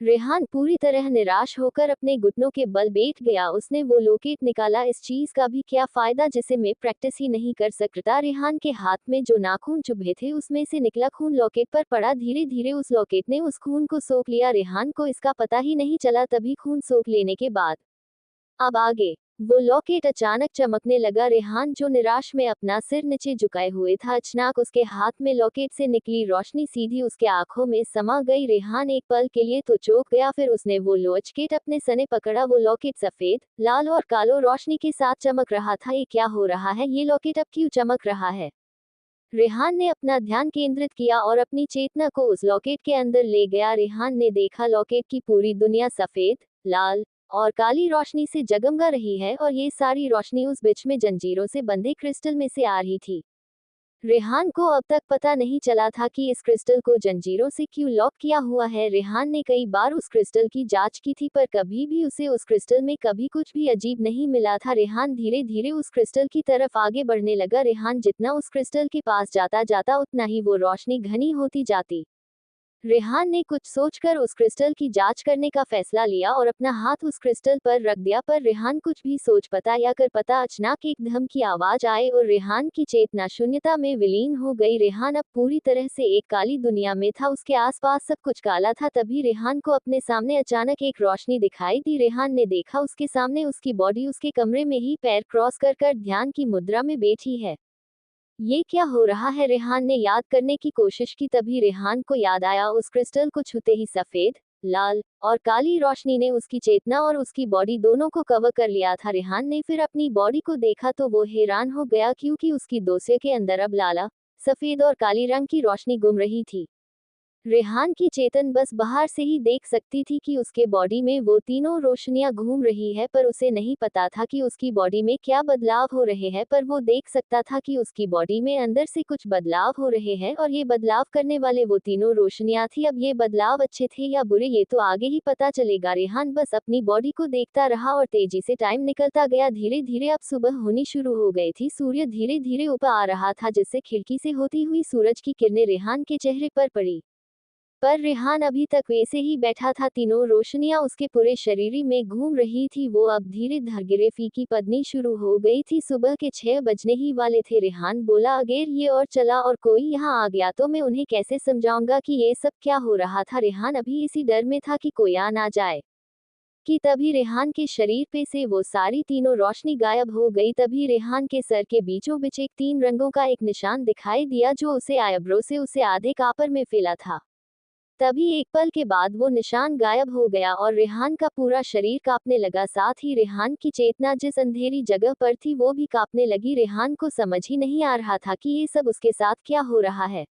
रेहान पूरी तरह निराश होकर अपने घुटनों के बल बैठ गया। उसने वो लॉकेट निकाला, इस चीज का भी क्या फायदा जिसे मैं प्रैक्टिस ही नहीं कर सकता। रेहान के हाथ में जो नाखून चुभे थे उसमें से निकला खून लॉकेट पर पड़ा। धीरे धीरे उस लॉकेट ने उस खून को सोख लिया। रेहान को इसका पता ही नहीं चला। तभी खून सोख लेने के बाद अब आगे वो लॉकेट अचानक चमकने लगा। रेहान जो निराश में अपना सिर नीचे झुकाए हुए था, अचानक उसके हाथ में लॉकेट से निकली रोशनी सीधी उसके आंखों में समा गई। रेहान एक पल के लिए तो चौंक गया, फिर उसने वो लॉकेट अपने सने पकड़ा। वो लॉकेट सफेद, लाल और कालो रोशनी के साथ चमक रहा था। ये क्या हो रहा है? ये लॉकेट अब क्यों चमक रहा है? रेहान ने अपना ध्यान केंद्रित किया और अपनी चेतना को उस लॉकेट के अंदर ले गया। रेहान ने देखा लॉकेट की पूरी दुनिया सफेद, लाल और काली रोशनी से जगमगा रही है और ये सारी रोशनी उस बीच में जंजीरों से बंधे क्रिस्टल में से आ रही थी। रेहान को अब तक पता नहीं चला था कि इस क्रिस्टल को जंजीरों से क्यों लॉक किया हुआ है। रेहान ने कई बार उस क्रिस्टल की जांच की थी, पर कभी भी उसे उस क्रिस्टल में कभी कुछ भी अजीब नहीं मिला था। रेहान धीरे धीरे उस क्रिस्टल की तरफ आगे बढ़ने लगा। रेहान जितना उस क्रिस्टल के पास जाता जाता उतना ही वो रोशनी घनी होती जाती। रेहान ने कुछ सोचकर उस क्रिस्टल की जांच करने का फैसला लिया और अपना हाथ उस क्रिस्टल पर रख दिया। पर रेहान कुछ भी सोच पाता या कर पाता, अचानक एक धम की आवाज आए और रेहान की चेतना शून्यता में विलीन हो गई। रेहान अब पूरी तरह से एक काली दुनिया में था। उसके आसपास सब कुछ काला था। तभी रेहान को अपने सामने अचानक एक रोशनी दिखाई दी। रेहान ने देखा उसके सामने उसकी बॉडी उसके कमरे में ही पैर क्रॉस कर कर ध्यान की मुद्रा में बैठी है। ये क्या हो रहा है? रेहान ने याद करने की कोशिश की। तभी रेहान को याद आया, उस क्रिस्टल को छूते ही सफेद, लाल और काली रोशनी ने उसकी चेतना और उसकी बॉडी दोनों को कवर कर लिया था। रेहान ने फिर अपनी बॉडी को देखा तो वो हैरान हो गया, क्योंकि उसकी दोसे के अंदर अब लाला, सफेद और काली रंग की रोशनी घूम रही थी। रेहान की चेतन बस बाहर से ही देख सकती थी कि उसके बॉडी में वो तीनों रोशनियां घूम रही है, पर उसे नहीं पता था कि उसकी बॉडी में क्या बदलाव हो रहे हैं। पर वो देख सकता था कि उसकी बॉडी में अंदर से कुछ बदलाव हो रहे हैं और ये बदलाव करने वाले वो तीनों रोशनियां थी। अब ये बदलाव अच्छे थे या बुरे, ये तो आगे ही पता चलेगा। रेहान बस अपनी बॉडी को देखता रहा और तेजी से टाइम निकलता गया। धीरे धीरे अब सुबह होनी शुरू हो गई थी। सूर्य धीरे धीरे ऊपर आ रहा था, जिससे खिड़की से होती हुई सूरज की किरणें रेहान के चेहरे पर पड़ी। पर रेहान अभी तक वैसे ही बैठा था। तीनों रोशनियां उसके पूरे शरीर में घूम रही थी। वो अब धीरे धीरे फीकी पड़नी शुरू हो गई थी। सुबह के 6 बजने ही वाले थे। रेहान बोला, अगर ये और चला और कोई यहाँ आ गया तो मैं उन्हें कैसे समझाऊंगा कि ये सब क्या हो रहा था। रेहान अभी इसी डर में था कि कोई आ ना जाए कि तभी रेहान के शरीर पे से वो सारी तीनों रोशनी गायब हो गई। तभी रेहान के सर के बीचों बीच एक 3 रंगों का एक निशान दिखाई दिया, जो उसे आईब्रो से उसे आधे कापर में फैला था। तभी एक पल के बाद वो निशान गायब हो गया और रेहान का पूरा शरीर कांपने लगा। साथ ही रेहान की चेतना जिस अंधेरी जगह पर थी वो भी कांपने लगी। रेहान को समझ ही नहीं आ रहा था कि ये सब उसके साथ क्या हो रहा है।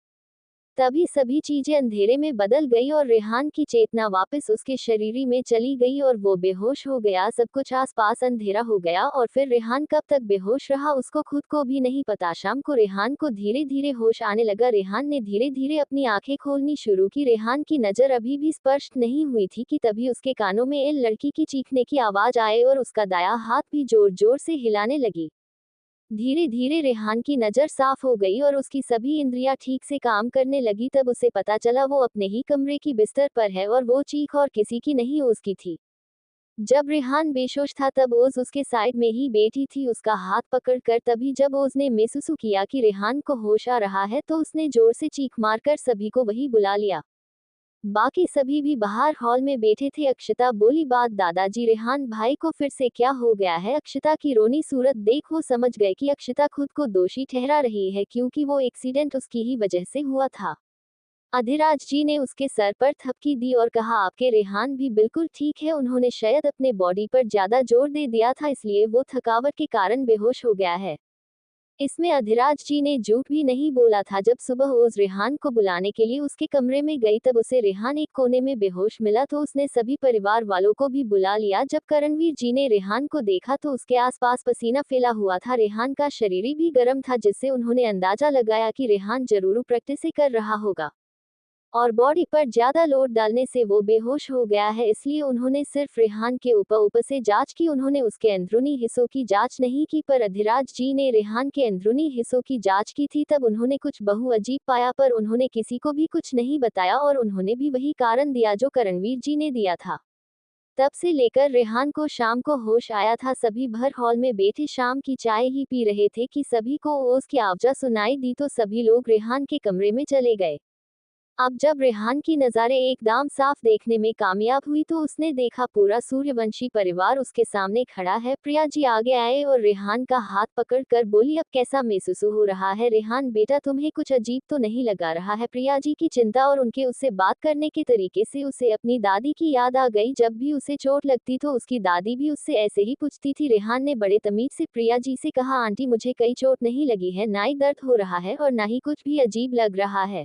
तभी सभी चीजें अंधेरे में बदल गई और रेहान की चेतना वापस उसके शरीर में चली गई और वो बेहोश हो गया। सब कुछ आसपास अंधेरा हो गया और फिर रेहान कब तक बेहोश रहा उसको खुद को भी नहीं पता। शाम को रेहान को धीरे धीरे होश आने लगा। रेहान ने धीरे धीरे अपनी आंखें खोलनी शुरू की। रेहान की नजर अभी भी स्पष्ट नहीं हुई थी कि तभी उसके कानों में एक लड़की की चीखने की आवाज आए और उसका दायां हाथ भी जोर जोर से हिलाने लगी। धीरे धीरे रेहान की नजर साफ हो गई और उसकी सभी इंद्रियां ठीक से काम करने लगी। तब उसे पता चला वो अपने ही कमरे की बिस्तर पर है और वो चीख और किसी की नहीं, ओज की थी। जब रेहान बेहोश था तब ओज उसके साइड में ही बैठी थी, उसका हाथ पकड़कर। तभी जब ओज ने महसूस किया कि रेहान को होश आ रहा है तो उसने जोर से चीख मारकर सभी को वही बुला लिया। बाकी सभी भी बाहर हॉल में बैठे थे। अक्षता बोली, बात दादाजी, रेहान भाई को फिर से क्या हो गया है? अक्षता की रोनी सूरत देख वो समझ गए कि अक्षता खुद को दोषी ठहरा रही है, क्योंकि वो एक्सीडेंट उसकी ही वजह से हुआ था। अधिराज जी ने उसके सर पर थपकी दी और कहा, आपके रेहान भी बिल्कुल ठीक है, उन्होंने शायद अपने बॉडी पर ज्यादा जोर दे दिया था, इसलिए वो थकावट के कारण बेहोश हो गया है। इसमें अधिराज जी ने झूठ भी नहीं बोला था। जब सुबह ओज रेहान को बुलाने के लिए उसके कमरे में गई तब उसे रेहान एक कोने में बेहोश मिला, तो उसने सभी परिवार वालों को भी बुला लिया। जब करणवीर जी ने रेहान को देखा तो उसके आसपास पसीना फैला हुआ था। रेहान का शरीर भी गर्म था, जिससे उन्होंने अंदाजा लगाया कि रेहान जरूर प्रैक्टिस कर रहा होगा। और बॉडी पर ज्यादा लोड डालने से वो बेहोश हो गया है, इसलिए उन्होंने सिर्फ रेहान के ऊपर से जांच की। उन्होंने उसके अंदरूनी हिस्सों की जांच नहीं की, पर अधिराज जी ने रेहान के अंदरूनी हिस्सों की जांच की थी। तब उन्होंने कुछ बहु अजीब पाया, पर उन्होंने किसी को भी कुछ नहीं बताया और उन्होंने भी वही कारण दिया जो करणवीर जी ने दिया था। तब से लेकर रेहान को शाम को होश आया था। सभी भर हॉल में बैठे शाम की चाय ही पी रहे थे कि सभी को ओस की आवाज़ सुनाई दी, तो सभी लोग रेहान के कमरे में चले गए। अब जब रेहान की नज़ारे एकदम साफ देखने में कामयाब हुई, तो उसने देखा पूरा सूर्यवंशी परिवार उसके सामने खड़ा है। प्रिया जी आगे आए और रेहान का हाथ पकड़कर बोली, अब कैसा महसूस हो रहा है रेहान बेटा, तुम्हें कुछ अजीब तो नहीं लगा रहा है? प्रिया जी की चिंता और उनके उससे बात करने के तरीके से उसे अपनी दादी की याद आ गई। जब भी उसे चोट लगती तो उसकी दादी भी उससे ऐसे ही पूछती थी। रेहान ने बड़े तमीज से प्रिया जी से कहा, आंटी मुझे कहीं चोट नहीं लगी है, ना ही दर्द हो रहा है और ना ही कुछ भी अजीब लग रहा है।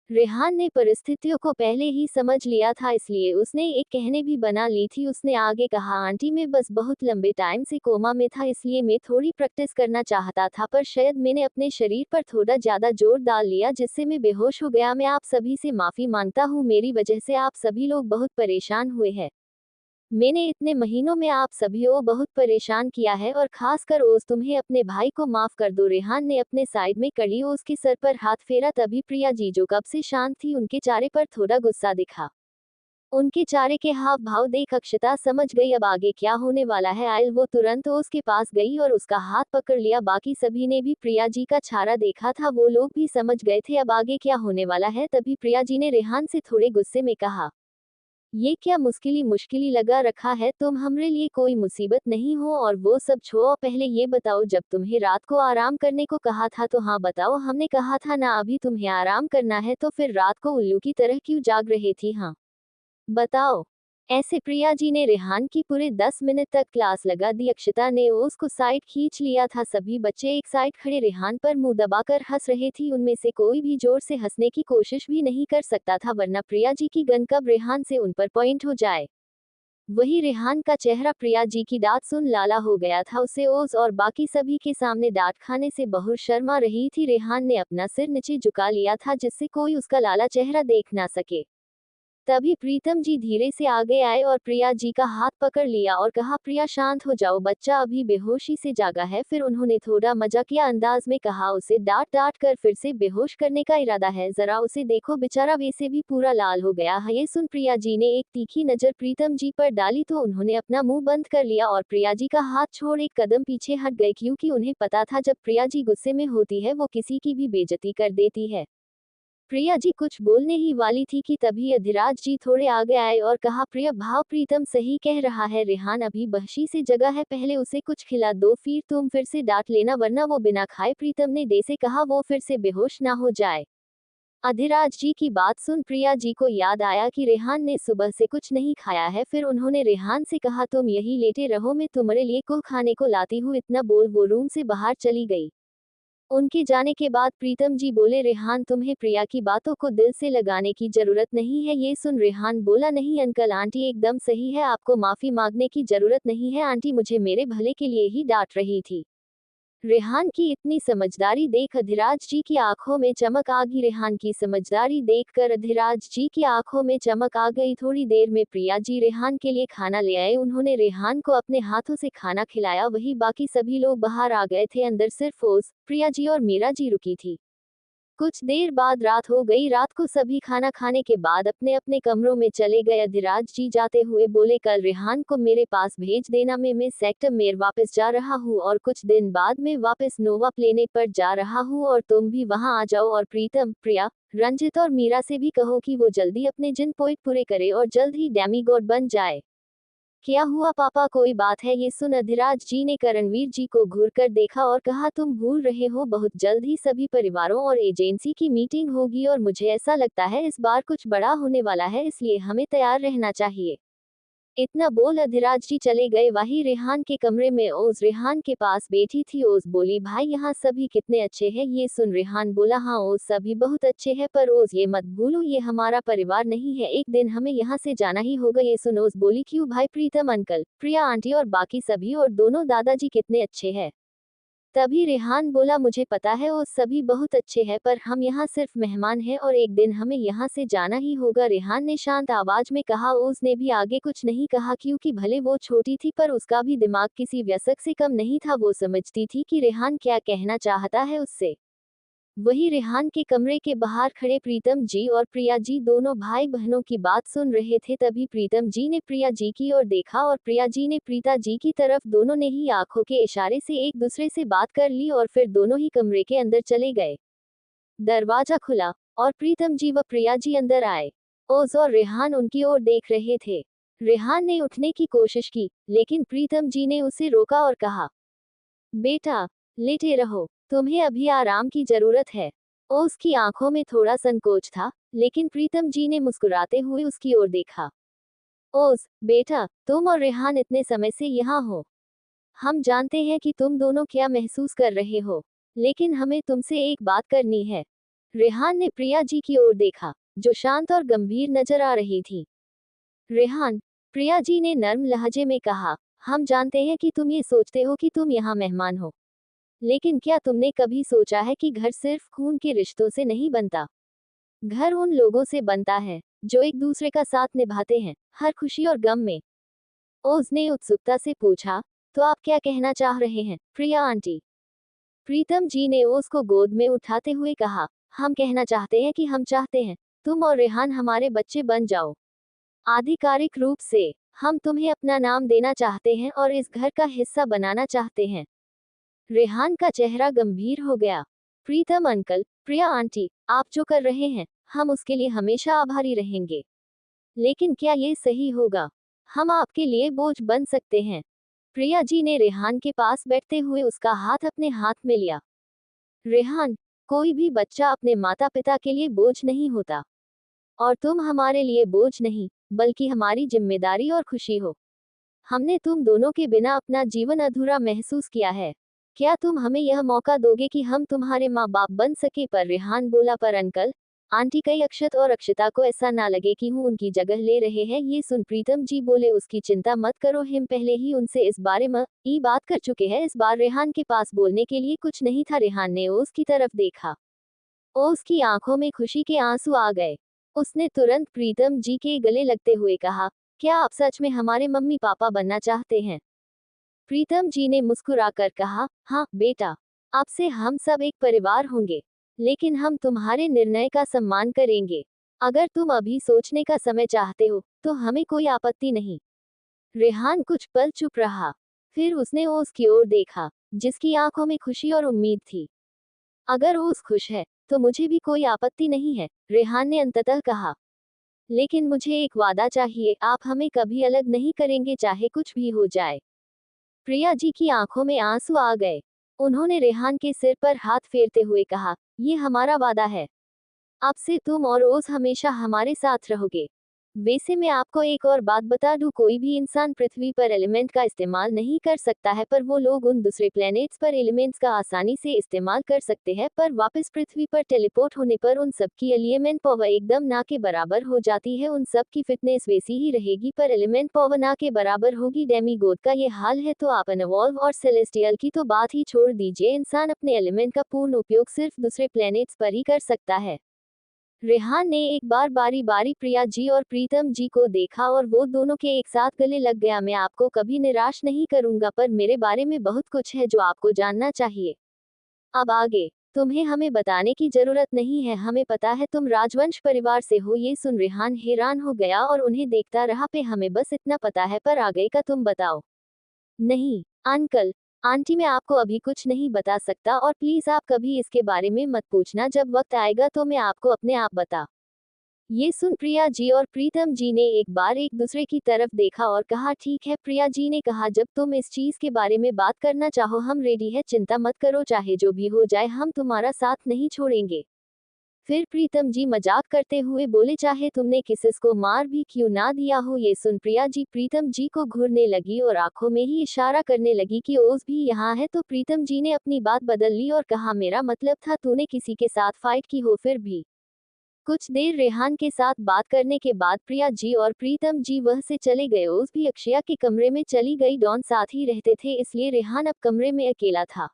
रेहान ने परिस्थितियों को पहले ही समझ लिया था, इसलिए उसने एक कहने भी बना ली थी। उसने आगे कहा, आंटी मैं बस बहुत लंबे टाइम से कोमा में था, इसलिए मैं थोड़ी प्रैक्टिस करना चाहता था, पर शायद मैंने अपने शरीर पर थोड़ा ज्यादा जोर डाल लिया जिससे मैं बेहोश हो गया। मैं आप सभी से माफी मांगता हूँ, मेरी वजह से आप सभी लोग बहुत परेशान हुए हैं। मैंने इतने महीनों में आप सभी को बहुत परेशान किया है, और खासकर ओस तुम्हें अपने भाई को माफ कर दो। रेहान ने अपने साइड में खड़ी ओस के सर पर हाथ फेरा। तभी प्रिया जी जो कब से शांत थी, उनके चेहरे पर थोड़ा गुस्सा दिखा। उनके चेहरे के हाव भाव देख अक्षता समझ गई अब आगे क्या होने वाला है। आयल वो तुरंत ओस के पास गई और उसका हाथ पकड़ लिया। बाकी सभी ने भी प्रिया जी का चेहरा देखा था, वो लोग भी समझ गए थे अब आगे क्या होने वाला है। तभी प्रिया जी ने रेहान से थोड़े गुस्से में कहा, ये क्या मुश्किली लगा रखा है? तुम हमरे लिए कोई मुसीबत नहीं हो, और वो सब छोड़ो, पहले ये बताओ जब तुम्हें रात को आराम करने को कहा था तो हाँ बताओ, हमने कहा था ना अभी तुम्हें आराम करना है, तो फिर रात को उल्लू की तरह क्यों जाग रही थी? हाँ बताओ। ऐसे प्रिया जी ने रेहान की पूरे 10 मिनट तक क्लास लगा दी। अक्षता ने उसको साइड खींच लिया था। सभी बच्चे एक साइड खड़े रेहान पर मुंह दबाकर हंस रहे थे। उनमें से कोई भी जोर से हंसने की कोशिश भी नहीं कर सकता था, वरना प्रिया जी की गन कब रेहान से उन पर पॉइंट हो जाए। वही रेहान का चेहरा प्रिया जी की डांट सुन लाला हो गया था। उसे ओस और बाकी सभी के सामने डांट खाने से बहुत शर्मा रही थी। रेहान ने अपना सिर नीचे झुका लिया था जिससे कोई उसका लाला चेहरा देख ना सके। तभी प्रीतम जी धीरे से आगे आए और प्रिया जी का हाथ पकड़ लिया और कहा, प्रिया शांत हो जाओ, बच्चा अभी बेहोशी से जागा है। फिर उन्होंने थोड़ा मजाकिया अंदाज में कहा, उसे डांट डांट कर फिर से बेहोश करने का इरादा है, जरा उसे देखो, बेचारा वैसे भी पूरा लाल हो गया है। ये सुन प्रिया जी ने एक तीखी नजर प्रीतम जी पर डाली तो उन्होंने अपना मुंह बंद कर लिया और प्रिया जी का हाथ छोड़ एक कदम पीछे हट गए, क्योंकि उन्हें पता था जब प्रिया जी गुस्से में होती है वो किसी की भी बेइज्जती कर देती है। प्रिया जी कुछ बोलने ही वाली थी कि तभी अधिराज जी थोड़े आगे आए और कहा, प्रिया भाव प्रीतम सही कह रहा है, रेहान अभी बहशी से जगह है, पहले उसे कुछ खिला दो, फिर तुम फिर से डांट लेना, वरना वो बिना खाए, प्रीतम ने दे से कहा, वो फिर से बेहोश ना हो जाए। अधिराज जी की बात सुन प्रिया जी को याद आया कि रेहान ने सुबह से कुछ नहीं खाया है। फिर उन्होंने रेहान से कहा, तुम यही लेटे रहो, मैं तुम्हारे लिए कुछ खाने को लाती हूँ। इतना बोल वो रूम से बाहर चली गई। उनके जाने के बाद प्रीतम जी बोले, रेहान तुम्हें प्रिया की बातों को दिल से लगाने की जरूरत नहीं है। ये सुन रेहान बोला, नहीं अंकल आंटी एकदम सही है, आपको माफी मांगने की जरूरत नहीं है, आंटी मुझे मेरे भले के लिए ही डांट रही थी। रेहान की इतनी समझदारी देख अधिराज जी की आंखों में चमक आ गई। रेहान की समझदारी देखकर अधिराज जी की आंखों में चमक आ गई। थोड़ी देर में प्रिया जी रेहान के लिए खाना ले आए। उन्होंने रेहान को अपने हाथों से खाना खिलाया। वही बाकी सभी लोग बाहर आ गए थे। अंदर सिर्फ ओस, प्रिया जी और मीरा जी रुकी थी। कुछ देर बाद रात हो गई। रात को सभी खाना खाने के बाद अपने अपने कमरों में चले गए। अधिराज जी जाते हुए बोले, कल रेहान को मेरे पास भेज देना, मैं सेक्टर मेर वापस जा रहा हूँ और कुछ दिन बाद मैं वापस नोवा प्लेनेट पर जा रहा हूँ, और तुम भी वहाँ आ जाओ। और प्रीतम, प्रिया, रंजित और मीरा से भी कहो कि वो जल्दी अपने जिन पॉइंट पूरे करे और जल्द ही डेमीगॉड बन जाए। क्या हुआ पापा, कोई बात है? ये सुन अधिराज जी ने करणवीर जी को घूर कर देखा और कहा, तुम भूल रहे हो, बहुत जल्द ही सभी परिवारों और एजेंसी की मीटिंग होगी और मुझे ऐसा लगता है इस बार कुछ बड़ा होने वाला है, इसलिए हमें तैयार रहना चाहिए। इतना बोल अधिराज जी चले गए। वही रेहान के कमरे में ओज रेहान के पास बैठी थी। ओज बोली, भाई यहाँ सभी कितने अच्छे हैं। ये सुन रेहान बोला, हाँ ओज सभी बहुत अच्छे हैं, पर ओज ये मत भूलो ये हमारा परिवार नहीं है, एक दिन हमें यहाँ से जाना ही होगा। ये सुन ओज बोली, क्यों भाई? प्रीतम अंकल, प्रिया आंटी और बाकी सभी और दोनों दादाजी कितने अच्छे हैं। तभी रेहान बोला, मुझे पता है ओस सभी बहुत अच्छे हैं, पर हम यहाँ सिर्फ मेहमान हैं और एक दिन हमें यहाँ से जाना ही होगा। रेहान ने शांत आवाज में कहा। ओस ने भी आगे कुछ नहीं कहा, क्योंकि भले वो छोटी थी पर उसका भी दिमाग किसी वयस्क से कम नहीं था। वो समझती थी कि रेहान क्या कहना चाहता है उससे। वही रेहान के कमरे के बाहर खड़े प्रीतम जी और प्रिया जी दोनों भाई बहनों की बात सुन रहे थे। तभी प्रीतम जी ने प्रिया जी की ओर देखा और प्रिया जी ने प्रीता जी की तरफ। दोनों ने ही आंखों के इशारे से एक दूसरे से बात कर ली और फिर दोनों ही कमरे के अंदर चले गए। दरवाजा खुला और प्रीतम जी व प्रिया जी अंदर आए। ओज और रेहान उनकी ओर देख रहे थे। रेहान ने उठने की कोशिश की, लेकिन प्रीतम जी ने उसे रोका और कहा, बेटा लेटे रहो, तुम्हें अभी आराम की जरूरत है। ओस की आंखों में थोड़ा संकोच था, लेकिन प्रीतम जी ने मुस्कुराते हुए उसकी ओर देखा। ओस बेटा, तुम और रेहान इतने समय से यहाँ हो। हम जानते हैं कि तुम दोनों क्या महसूस कर रहे हो, लेकिन हमें तुमसे एक बात करनी है। रेहान ने प्रिया जी की ओर देखा, जो शांत और गंभीर नजर आ रही थी। रेहान, प्रिया जी ने नर्म लहजे में कहा, हम जानते हैं कि तुम ये सोचते हो कि तुम यहाँ मेहमान हो, लेकिन क्या तुमने कभी सोचा है कि घर सिर्फ खून के रिश्तों से नहीं बनता। घर उन लोगों से बनता है जो एक दूसरे का साथ निभाते हैं, हर खुशी और गम में। ओज ने उत्सुकता से पूछा, तो आप क्या कहना चाह रहे हैं प्रिया आंटी? प्रीतम जी ने ओज को गोद में उठाते हुए कहा, हम कहना चाहते हैं कि हम चाहते हैं तुम और रेहान हमारे बच्चे बन जाओ। आधिकारिक रूप से हम तुम्हें अपना नाम देना चाहते हैं और इस घर का हिस्सा बनाना चाहते हैं। रेहान का चेहरा गंभीर हो गया। प्रीतम अंकल, प्रिया आंटी, आप जो कर रहे हैं, हम उसके लिए हमेशा आभारी रहेंगे। लेकिन क्या ये सही होगा? हम आपके लिए बोझ बन सकते हैं। प्रिया जी ने रेहान के पास बैठते हुए उसका हाथ अपने हाथ में लिया। रेहान, कोई भी बच्चा अपने माता पिता के लिए बोझ नहीं होता। और तुम हमारे लिए बोझ नहीं, बल्कि हमारी जिम्मेदारी और खुशी हो। हमने तुम दोनों के बिना अपना जीवन अधूरा महसूस किया है। क्या तुम हमें यह मौका दोगे कि हम तुम्हारे माँ बाप बन सके? पर रेहान बोला, पर अंकल आंटी, कई अक्षत और अक्षता को ऐसा ना लगे कि हूँ उनकी जगह ले रहे हैं। ये सुन प्रीतम जी बोले, उसकी चिंता मत करो, हम पहले ही उनसे इस बारे में बात कर चुके हैं। इस बार रेहान के पास बोलने के लिए कुछ नहीं था। रेहान ने ओस की तरफ देखा। ओस की आंखों में खुशी के आंसू आ गए। उसने तुरंत प्रीतम जी के गले लगते हुए कहा, क्या आप सच में हमारे मम्मी पापा बनना चाहते हैं? प्रीतम जी ने मुस्कुराकर कहा, हाँ बेटा, आपसे हम सब एक परिवार होंगे, लेकिन हम तुम्हारे निर्णय का सम्मान करेंगे। अगर तुम अभी सोचने का समय चाहते हो, तो हमें कोई आपत्ति नहीं। रेहान कुछ पल चुप रहा, फिर उसने ओस की ओर देखा, जिसकी आंखों में खुशी और उम्मीद थी। अगर ओस खुश है, तो मुझे भी कोई आपत्ति नहीं है, रेहान ने अंततः कहा। लेकिन मुझे एक वादा चाहिए, आप हमें कभी अलग नहीं करेंगे, चाहे कुछ भी हो जाए। प्रिया जी की आंखों में आंसू आ गए। उन्होंने रेहान के सिर पर हाथ फेरते हुए कहा, ये हमारा वादा है। अब से तुम और ओस हमेशा हमारे साथ रहोगे। वैसे मैं आपको एक और बात बता दूं, कोई भी इंसान पृथ्वी पर एलिमेंट का इस्तेमाल नहीं कर सकता है, पर वो लोग उन दूसरे प्लैनेट्स पर एलिमेंट्स का आसानी से इस्तेमाल कर सकते हैं। पर वापस पृथ्वी पर टेलीपोर्ट होने पर उन सब की एलिमेंट पावर एकदम ना के बराबर हो जाती है। उन सब की फिटनेस वैसी ही रहेगी, पर एलिमेंट पावर ना के बराबर होगी। डेमीगॉड का ये हाल है तो आप अनवॉल्व और सेलेस्टियल की तो बात ही छोड़ दीजिए। इंसान अपने एलिमेंट का पूर्ण उपयोग सिर्फ दूसरे प्लैनेट्स पर ही कर सकता है। रेहान ने एक बार बारी बारी प्रिया जी और प्रीतम जी को देखा और वो दोनों के एक साथ गले लग गया। मैं आपको कभी निराश नहीं करूंगा, पर मेरे बारे में बहुत कुछ है जो आपको जानना चाहिए। अब आगे तुम्हें हमें बताने की जरूरत नहीं है, हमें पता है तुम राजवंश परिवार से हो। ये सुन रेहान हैरान हो गया और उन्हें देखता रहा। पे हमें बस इतना पता है, पर आगे का तुम बताओ। नहीं अंकल आंटी, मैं आपको अभी कुछ नहीं बता सकता, और प्लीज आप कभी इसके बारे में मत पूछना। जब वक्त आएगा तो मैं आपको अपने आप बता। ये सुन प्रिया जी और प्रीतम जी ने एक बार एक दूसरे की तरफ देखा और कहा, ठीक है। प्रिया जी ने कहा, जब तुम इस चीज के बारे में बात करना चाहो हम रेडी है, चिंता मत करो, चाहे जो भी हो जाए हम तुम्हारा साथ नहीं छोड़ेंगे। फिर प्रीतम जी मजाक करते हुए बोले, चाहे तुमने किसिस को मार भी क्यों ना दिया हो। ये सुन प्रिया जी प्रीतम जी को घूरने लगी और आंखों में ही इशारा करने लगी कि ओस भी यहाँ है। तो प्रीतम जी ने अपनी बात बदल ली और कहा, मेरा मतलब था तूने किसी के साथ फाइट की हो। फिर भी कुछ देर रेहान के साथ बात करने के बाद प्रिया जी और प्रीतम जी वह से चले गए। ओस भी अक्षया के कमरे में चली गई। डॉन साथ ही रहते थे, इसलिए रेहान अब कमरे में अकेला था।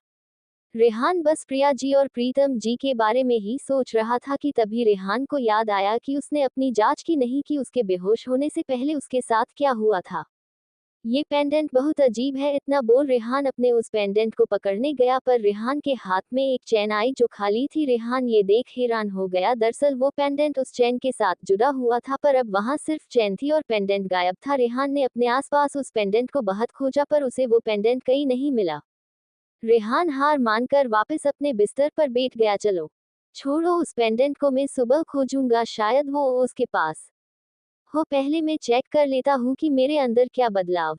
रेहान बस प्रिया जी और प्रीतम जी के बारे में ही सोच रहा था कि तभी रेहान को याद आया कि उसने अपनी जांच की नहीं कि उसके बेहोश होने से पहले उसके साथ क्या हुआ था। ये पेंडेंट बहुत अजीब है, इतना बोल रेहान अपने उस पेंडेंट को पकड़ने गया पर रेहान के हाथ में एक चैन आई जो खाली थी। रेहान ये देख हैरान हो गया, दरअसल वो पेंडेंट उस चैन के साथ जुड़ा हुआ था पर अब वहां सिर्फ चैन थी और पेंडेंट गायब था। रेहान ने अपने आसपास उस पेंडेंट को बहुत खोजा पर उसे वो पेंडेंट कहीं नहीं मिला। रेहान हार मानकर वापस अपने बिस्तर पर बैठ गया। चलो छोड़ो उस पेंडेंट को, मैं सुबह खोजूंगा, शायद वो उसके पास हो। पहले मैं चेक कर लेता हूँ कि मेरे अंदर क्या बदलाव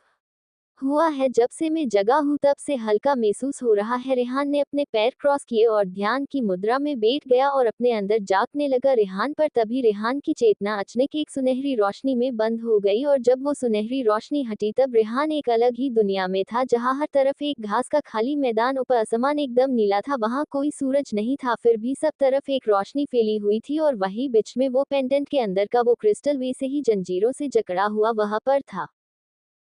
हुआ है। जब से मैं जगा हूँ तब से हल्का महसूस हो रहा है। रेहान ने अपने पैर क्रॉस किए और ध्यान की मुद्रा में बैठ गया और अपने अंदर झांकने लगा। रेहान पर तभी रेहान की चेतना अचानक एक सुनहरी रोशनी में बंद हो गई और जब वो सुनहरी रोशनी हटी तब रेहान एक अलग ही दुनिया में था जहाँ हर तरफ एक घास का खाली मैदान, ऊपर आसमान एकदम नीला था, वहाँ कोई सूरज नहीं था, फिर भी सब तरफ एक रोशनी फैली हुई थी और वही बीच में वो पेंडेंट के अंदर का वो क्रिस्टल वैसे ही जंजीरों से जकड़ा हुआ वहां पर था।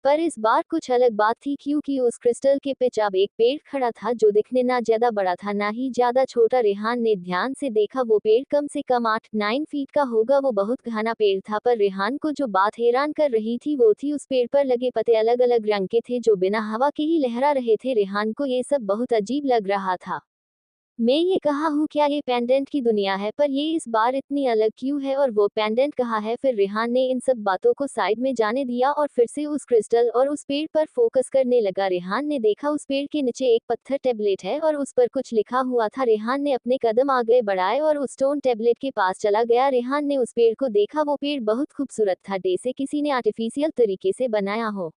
पर इस बार कुछ अलग बात थी क्योंकि उस क्रिस्टल के पीछे अब एक पेड़ खड़ा था जो दिखने ना ज्यादा बड़ा था ना ही ज्यादा छोटा। रेहान ने ध्यान से देखा, वो पेड़ कम से कम 8-9 फीट का होगा। वो बहुत घना पेड़ था पर रेहान को जो बात हैरान कर रही थी वो थी उस पेड़ पर लगे पत्ते अलग अलग रंग के थे जो बिना हवा के ही लहरा रहे थे। रेहान को ये सब बहुत अजीब लग रहा था। मैं ये कहा हूँ क्या ये पेंडेंट की दुनिया है, पर ये इस बार इतनी अलग क्यों है और वो पेंडेंट कहाँ है। फिर रेहान ने इन सब बातों को साइड में जाने दिया और फिर से उस क्रिस्टल और उस पेड़ पर फोकस करने लगा। रेहान ने देखा उस पेड़ के नीचे एक पत्थर टेबलेट है और उस पर कुछ लिखा हुआ था। रेहान ने अपने कदम आगे बढ़ाए और उस स्टोन टेबलेट के पास चला गया। रेहान ने उस पेड़ को देखा, वो पेड़ बहुत खूबसूरत था, जैसे किसी ने आर्टिफिशियल तरीके से बनाया हो।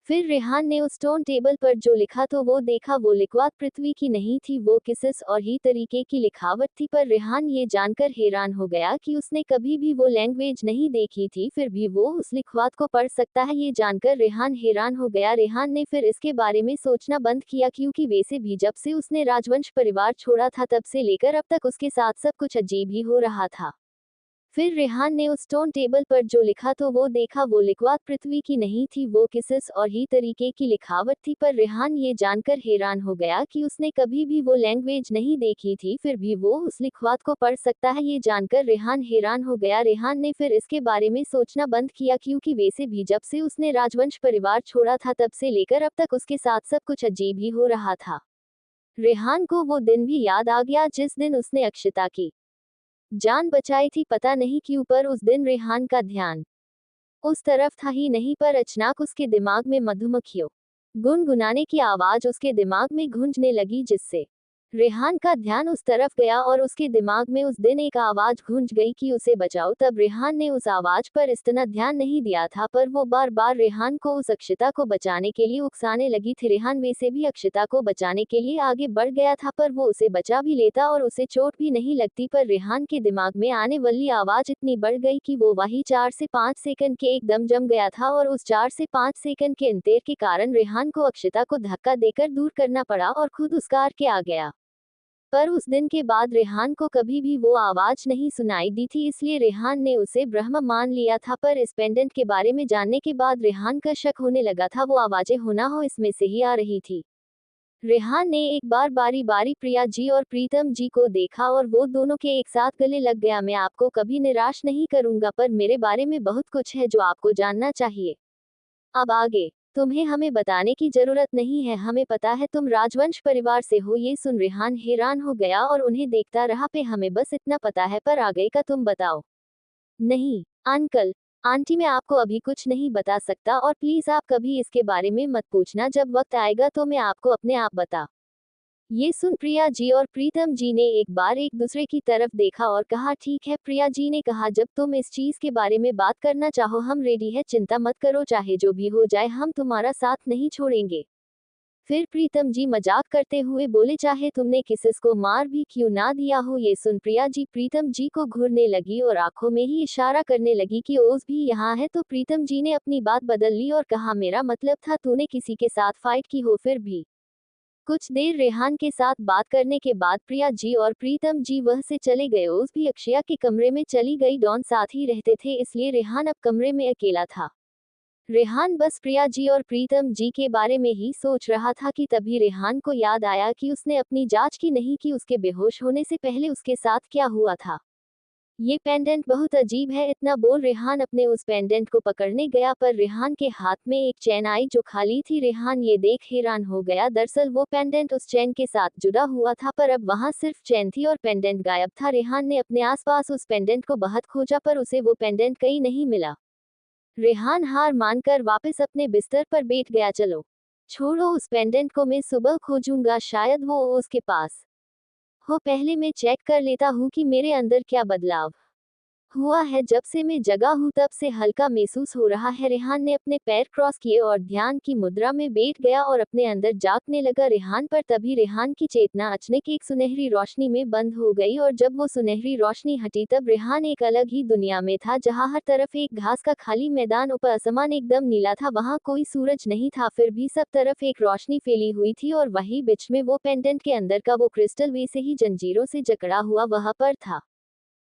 फिर रेहान ने उस स्टोन टेबल पर जो लिखा तो वो देखा, वो लिखवात पृथ्वी की नहीं थी, वो किस और ही तरीके की लिखावट थी। पर रेहान ये जानकर हैरान हो गया कि उसने कभी भी वो लैंग्वेज नहीं देखी थी, फिर भी वो उस लिखवात को पढ़ सकता है। ये जानकर रेहान हैरान हो गया। रेहान ने फिर इसके बारे में सोचना बंद किया क्योंकि वैसे भी जब से उसने राजवंश परिवार छोड़ा था तब से लेकर अब तक उसके साथ सब कुछ अजीब ही हो रहा था। फिर रेहान ने उस स्टोन टेबल पर जो लिखा तो वो देखा, वो लिखवात पृथ्वी की नहीं थी, वो किस और ही तरीके की लिखावट थी। पर रेहान ये जानकर हैरान हो गया कि उसने कभी भी वो लैंग्वेज नहीं देखी थी, फिर भी वो उस लिखवात को पढ़ सकता है। ये जानकर रेहान हैरान हो गया। रेहान ने फिर इसके बारे में सोचना बंद किया क्योंकि वैसे भी जब से उसने राजवंश परिवार छोड़ा था तब से लेकर अब तक उसके साथ सब कुछ अजीब ही हो रहा था। रेहान को वो दिन भी याद आ गया जिस दिन उसने अक्षिता की जान बचाई थी। पता नहीं क्यों पर उस दिन रेहान का ध्यान उस तरफ था ही नहीं, पर अचानक उसके दिमाग में मधुमक्खियों गुनगुनाने की आवाज उसके दिमाग में गूंजने लगी जिससे रेहान का ध्यान उस तरफ गया और उसके दिमाग में उस दिन एक आवाज गूंज गई कि उसे बचाओ। तब रेहान ने उस आवाज पर इतना ध्यान नहीं दिया था पर वो बार बार रेहान को उस अक्षिता को बचाने के लिए उकसाने लगी थी। रेहान वैसे भी अक्षिता को बचाने के लिए आगे बढ़ गया था पर वो उसे बचा भी लेता और उसे चोट भी नहीं लगती, पर रेहान के दिमाग में आने वाली आवाज इतनी बढ़ गई कि वो वही 4 से 5 सेकंड के एकदम जम गया था और उस 4 से 5 सेकंड के अंतर के कारण रेहान को अक्षिता को धक्का देकर दूर करना पड़ा और खुद उस कार के आ गया। पर उस दिन के बाद रेहान को कभी भी वो आवाज नहीं सुनाई दी थी, इसलिए रेहान ने उसे ब्रह्म मान लिया था। पर इस पेंडेंट के बारे में जानने के बाद रेहान का शक होने लगा था, वो आवाजें होना हो इसमें से ही आ रही थी। रेहान ने एक बार बारी बारी प्रिया जी और प्रीतम जी को देखा और वो दोनों के एक साथ गले लग गया। मैं आपको कभी निराश नहीं करूंगा, पर मेरे बारे में बहुत कुछ है जो आपको जानना चाहिए। अब आगे तुम्हें हमें बताने की जरूरत नहीं है, हमें पता है तुम राजवंश परिवार से हो। ये सुन रेहान हैरान हो गया और उन्हें देखता रहा। पे हमें बस इतना पता है, पर आगे का तुम बताओ। नहीं अंकल आंटी, मैं आपको अभी कुछ नहीं बता सकता और प्लीज आप कभी इसके बारे में मत पूछना, जब वक्त आएगा तो मैं आपको अपने आप बता। ये सुन प्रिया जी और प्रीतम जी ने एक बार एक दूसरे की तरफ देखा और कहा ठीक है। प्रिया जी ने कहा जब तुम इस चीज के बारे में बात करना चाहो हम रेडी है, चिंता मत करो, चाहे जो भी हो जाए हम तुम्हारा साथ नहीं छोड़ेंगे। फिर प्रीतम जी मजाक करते हुए बोले चाहे तुमने किसी को मार भी क्यों ना दिया हो। ये सुन प्रिया जी प्रीतम जी को घूरने लगी और आंखों में ही इशारा करने लगी कि ओज भी यहाँ है। तो प्रीतम जी ने अपनी बात बदल ली और कहा मेरा मतलब था तूने किसी के साथ फाइट की हो। फिर भी कुछ देर रेहान के साथ बात करने के बाद प्रिया जी और प्रीतम जी वह से चले गए। ओज भी अक्षया के कमरे में चली गई। डॉन साथ ही रहते थे इसलिए रेहान अब कमरे में अकेला था। रेहान बस प्रिया जी और प्रीतम जी के बारे में ही सोच रहा था कि तभी रेहान को याद आया कि उसने अपनी जांच की नहीं कि उसके बेहोश होने से पहले उसके साथ क्या हुआ था। ये पेंडेंट बहुत अजीब है, इतना बोल रेहान अपने उस पेंडेंट को पकड़ने गया पर रेहान के हाथ में एक चैन आई जो खाली थी। रेहान ये देख हैरान हो गया, दरअसल वो पेंडेंट उस चैन के साथ जुड़ा हुआ था पर अब वहां सिर्फ चैन थी और पेंडेंट गायब था। रेहान ने अपने आसपास उस पेंडेंट को बहुत खोजा पर उसे वो पेंडेंट कहीं नहीं मिला। रेहान हार मानकर वापस अपने बिस्तर पर बैठ गया। चलो छोड़ो उस पेंडेंट को, मैं सुबह खोजूंगा, शायद वो उसके पास हो। पहले मैं चेक कर लेता हूँ कि मेरे अंदर क्या बदलाव हुआ है। जब से मैं जगा हूँ तब से हल्का महसूस हो रहा है। रेहान ने अपने पैर क्रॉस किए और ध्यान की मुद्रा में बैठ गया और अपने अंदर झांकने लगा। रेहान पर तभी रेहान की चेतना अचानक एक सुनहरी रोशनी में बंद हो गई और जब वो सुनहरी रोशनी हटी तब रेहान एक अलग ही दुनिया में था जहाँ हर तरफ एक घास का खाली मैदान, ऊपर आसमान एकदम नीला था, वहाँ कोई सूरज नहीं था, फिर भी सब तरफ एक रोशनी फैली हुई थी और वही बीच में वो पेंडेंट के अंदर का वो क्रिस्टल वैसे ही जंजीरों से जकड़ा हुआ वहाँ पर था।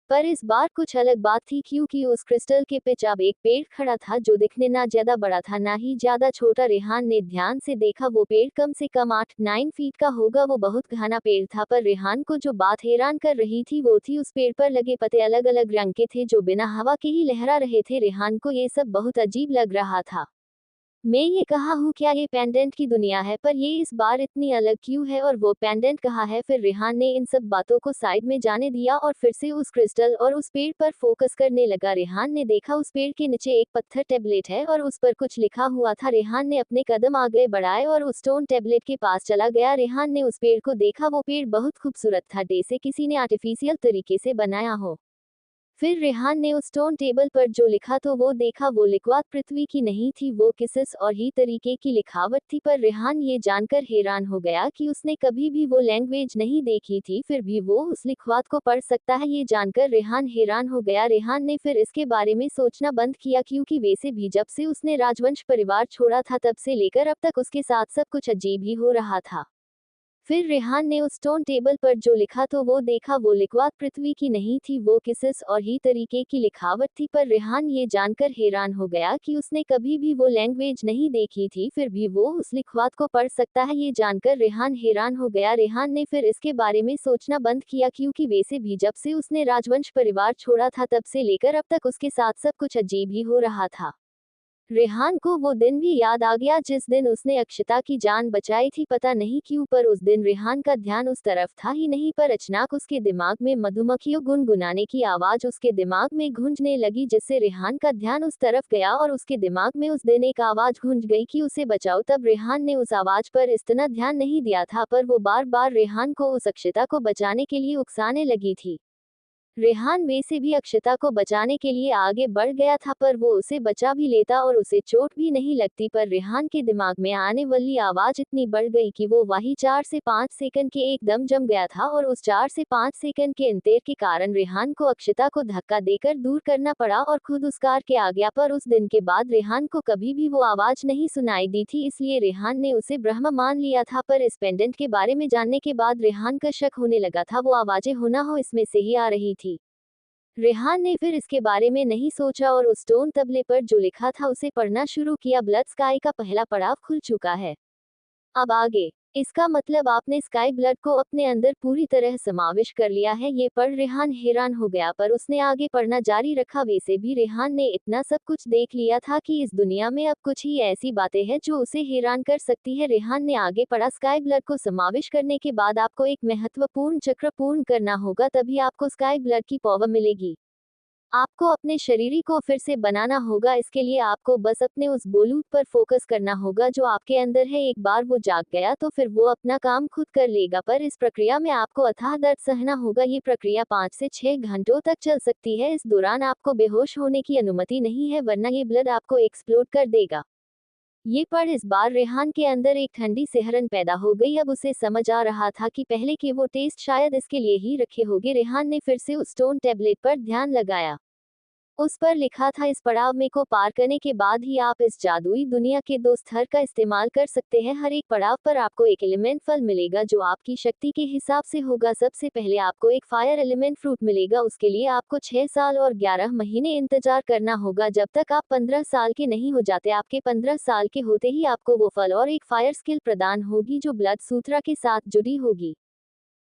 पर इस बार कुछ अलग बात थी क्योंकि उस क्रिस्टल के पीछे अब एक पेड़ खड़ा था जो दिखने ना ज्यादा बड़ा था ना ही ज्यादा छोटा। रेहान ने ध्यान से देखा, वो पेड़ कम से कम 8-9 फीट का होगा। वो बहुत घना पेड़ था पर रेहान को जो बात हैरान कर रही थी वो थी उस पेड़ पर लगे पत्ते अलग अलग रंग के थे जो बिना हवा के ही लहरा रहे थे। रेहान को ये सब बहुत अजीब लग रहा था। मैं ये कहा हूँ क्या ये पेंडेंट की दुनिया है, पर ये इस बार इतनी अलग क्यों है और वो पेंडेंट कहाँ है। फिर रेहान ने इन सब बातों को साइड में जाने दिया और फिर से उस क्रिस्टल और उस पेड़ पर फोकस करने लगा। रेहान ने देखा उस पेड़ के नीचे एक पत्थर टेबलेट है और उस पर कुछ लिखा हुआ था। रेहान ने अपने कदम आगे बढ़ाए और उस स्टोन टेबलेट के पास चला गया। रेहान ने उस पेड़ को देखा, वो पेड़ बहुत खूबसूरत था, जैसे किसी ने आर्टिफिशियल तरीके से बनाया हो। फिर रेहान ने उस स्टोन टेबल पर जो लिखा तो वो देखा, वो लिखवात पृथ्वी की नहीं थी, वो किस और ही तरीके की लिखावट थी। पर रेहान ये जानकर हैरान हो गया कि उसने कभी भी वो लैंग्वेज नहीं देखी थी, फिर भी वो उस लिखवात को पढ़ सकता है। ये जानकर रेहान हैरान हो गया। रेहान ने फिर इसके बारे में सोचना बंद किया क्योंकि वैसे भी जब से उसने राजवंश परिवार छोड़ा था तब से लेकर अब तक उसके साथ सब कुछ अजीब ही हो रहा था। फिर रेहान ने उस स्टोन टेबल पर जो लिखा तो वो देखा, वो लिखवात पृथ्वी की नहीं थी, वो किस और ही तरीके की लिखावट थी। पर रेहान ये जानकर हैरान हो गया कि उसने कभी भी वो लैंग्वेज नहीं देखी थी, फिर भी वो उस लिखवात को पढ़ सकता है। ये जानकर रेहान हैरान हो गया। रेहान ने फिर इसके बारे में सोचना बंद किया क्योंकि वैसे भी जब से उसने राजवंश परिवार छोड़ा था तब से लेकर अब तक उसके साथ सब कुछ अजीब ही हो रहा था। रेहान को वो दिन भी याद आ गया जिस दिन उसने अक्षता की जान बचाई थी। पता नहीं क्यों पर उस दिन रेहान का ध्यान उस तरफ था ही नहीं, पर अचानक उसके दिमाग में मधुमक्खियों गुनगुनाने की आवाज उसके दिमाग में गूंजने लगी जिससे रेहान का ध्यान उस तरफ गया और उसके दिमाग में उस दिन एक आवाज गूंज गई कि उसे बचाओ। तब रेहान ने उस आवाज पर इतना ध्यान नहीं दिया था पर वो बार बार रेहान को उस अक्षता को बचाने के लिए उकसाने लगी थी। रेहान वैसे भी अक्षता को बचाने के लिए आगे बढ़ गया था पर वो उसे बचा भी लेता और उसे चोट भी नहीं लगती, पर रेहान के दिमाग में आने वाली आवाज इतनी बढ़ गई कि वो वही 4 से 5 सेकंड के एकदम जम गया था और उस 4 से 5 सेकंड के अंतर के कारण रेहान को अक्षता को धक्का देकर दूर करना पड़ा और खुद उस कार के आ गया। पर उस दिन के बाद रेहान को कभी भी वो आवाज नहीं सुनाई दी थी, इसलिए रेहान ने उसे ब्रह्म मान लिया था। पर इस पेंडेंट के बारे में जानने के बाद रेहान का शक होने लगा था, वो आवाजें हो ना हो इसमें से ही आ रही थी। रेहान ने फिर इसके बारे में नहीं सोचा और उस स्टोन तबले पर जो लिखा था उसे पढ़ना शुरू किया। ब्लड स्काई का पहला पड़ाव खुल चुका है, अब आगे। इसका मतलब आपने स्काई ब्लड को अपने अंदर पूरी तरह समावेश कर लिया है। ये पढ़ रेहान हैरान हो गया पर उसने आगे पढ़ना जारी रखा। वैसे भी रेहान ने इतना सब कुछ देख लिया था कि इस दुनिया में अब कुछ ही ऐसी बातें हैं जो उसे हैरान कर सकती है। रेहान ने आगे पढ़ा, स्काई ब्लड को समावेश करने के बाद आपको एक महत्वपूर्ण चक्र पूर्ण करना होगा, तभी आपको स्काई ब्लड की पावर मिलेगी। आपको अपने शरीर को फिर से बनाना होगा, इसके लिए आपको बस अपने उस बोलूट पर फोकस करना होगा जो आपके अंदर है। एक बार वो जाग गया तो फिर वो अपना काम खुद कर लेगा, पर इस प्रक्रिया में आपको अथाह दर्द सहना होगा। ये प्रक्रिया 5 से 6 घंटों तक चल सकती है। इस दौरान आपको बेहोश होने की अनुमति नहीं है वरना ये ब्लड आपको एक्सप्लोड कर देगा। ये पढ़ इस बार रेहान के अंदर एक ठंडी सिहरन पैदा हो गई। अब उसे समझ आ रहा था कि पहले के वो टेस्ट शायद इसके लिए ही रखे होंगे। रेहान ने फिर से उस स्टोन टेबलेट पर ध्यान लगाया। उस पर लिखा था, इस पड़ाव में को पार करने के बाद ही आप इस जादुई दुनिया के 2 स्तर का इस्तेमाल कर सकते हैं। हर एक पड़ाव पर आपको एक एलिमेंट फल मिलेगा जो आपकी शक्ति के हिसाब से होगा। सबसे पहले आपको एक फायर एलिमेंट फ्रूट मिलेगा, उसके लिए आपको 6 साल और 11 महीने इंतजार करना होगा। जब तक आप 15 साल के नहीं हो जाते, आपके 15 साल के होते ही आपको वो फल और एक फायर स्किल प्रदान होगी जो ब्लड सूत्रा के साथ जुड़ी होगी।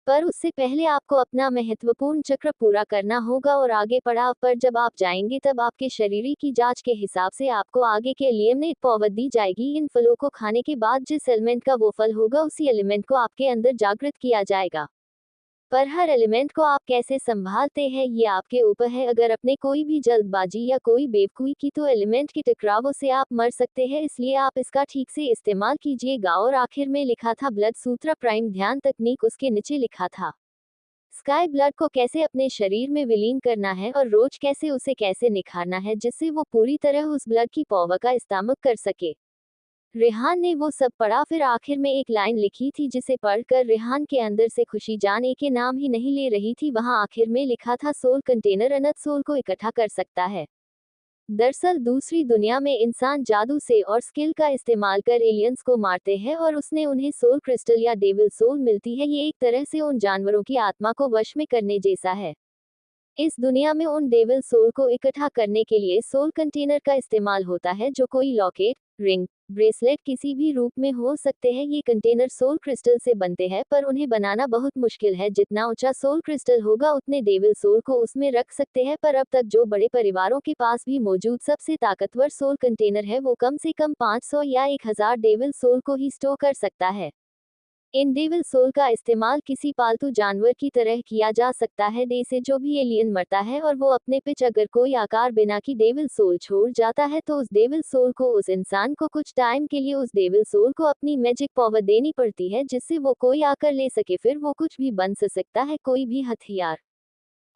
पर उससे पहले आपको अपना महत्वपूर्ण चक्र पूरा करना होगा और आगे पड़ाव पर जब आप जाएंगे तब आपके शरीर की जांच के हिसाब से आपको आगे के एलिमेंट पावर दी जाएगी। इन फलों को खाने के बाद जिस एलिमेंट का वो फल होगा उसी एलिमेंट को आपके अंदर जागृत किया जाएगा। पर हर एलिमेंट को आप कैसे संभालते हैं ये आपके ऊपर है। अगर अपने कोई भी जल्दबाजी या कोई बेवकूफ़ी की तो एलिमेंट के टकरावों से आप मर सकते हैं, इसलिए आप इसका ठीक से इस्तेमाल कीजिएगा। और आखिर में लिखा था ब्लड सूत्रा प्राइम ध्यान तकनीक, उसके नीचे लिखा था स्काई ब्लड को कैसे अपने शरीर में विलीन करना है और रोज कैसे निखारना है जिससे वो पूरी तरह उस ब्लड की पावर का इस्तेमाल कर सके। रेहान ने वो सब पढ़ा, फिर आखिर में एक लाइन लिखी थी जिसे पढ़कर रेहान के अंदर से खुशी जाने के नाम ही नहीं ले रही थी। वहां आखिर में लिखा था, सोल कंटेनर अनंत सोल को इकट्ठा कर सकता है। दरअसल दूसरी दुनिया में इंसान जादू से और स्किल का इस्तेमाल कर एलियंस को मारते हैं और उसने उन्हें सोल क्रिस्टल या डेविल सोल मिलती है। ये एक तरह से उन जानवरों की आत्मा को वश में करने जैसा है। इस दुनिया में उन डेविल सोल को इकट्ठा करने के लिए सोल कंटेनर का इस्तेमाल होता है, जो कोई लॉकेट, रिंग, ब्रेसलेट किसी भी रूप में हो सकते हैं। ये कंटेनर सोल क्रिस्टल से बनते हैं पर उन्हें बनाना बहुत मुश्किल है। जितना ऊंचा सोल क्रिस्टल होगा उतने डेविल सोल को उसमें रख सकते हैं। पर अब तक जो बड़े परिवारों के पास भी मौजूद सबसे ताकतवर सोल कंटेनर है वो कम से कम 500 या 1000 डेविल सोल को ही स्टोर कर सकता है। इन डेविल सोल का इस्तेमाल किसी पालतू जानवर की तरह किया जा सकता है। जैसे जो भी एलियन मरता है और वो अपने पिच अगर कोई आकार बिना की डेविल सोल छोड़ जाता है तो उस डेविल सोल को उस इंसान को कुछ टाइम के लिए उस डेविल सोल को अपनी मैजिक पावर देनी पड़ती है जिससे वो कोई आकर ले सके। फिर वो कुछ भी बन सकता है, कोई भी हथियार।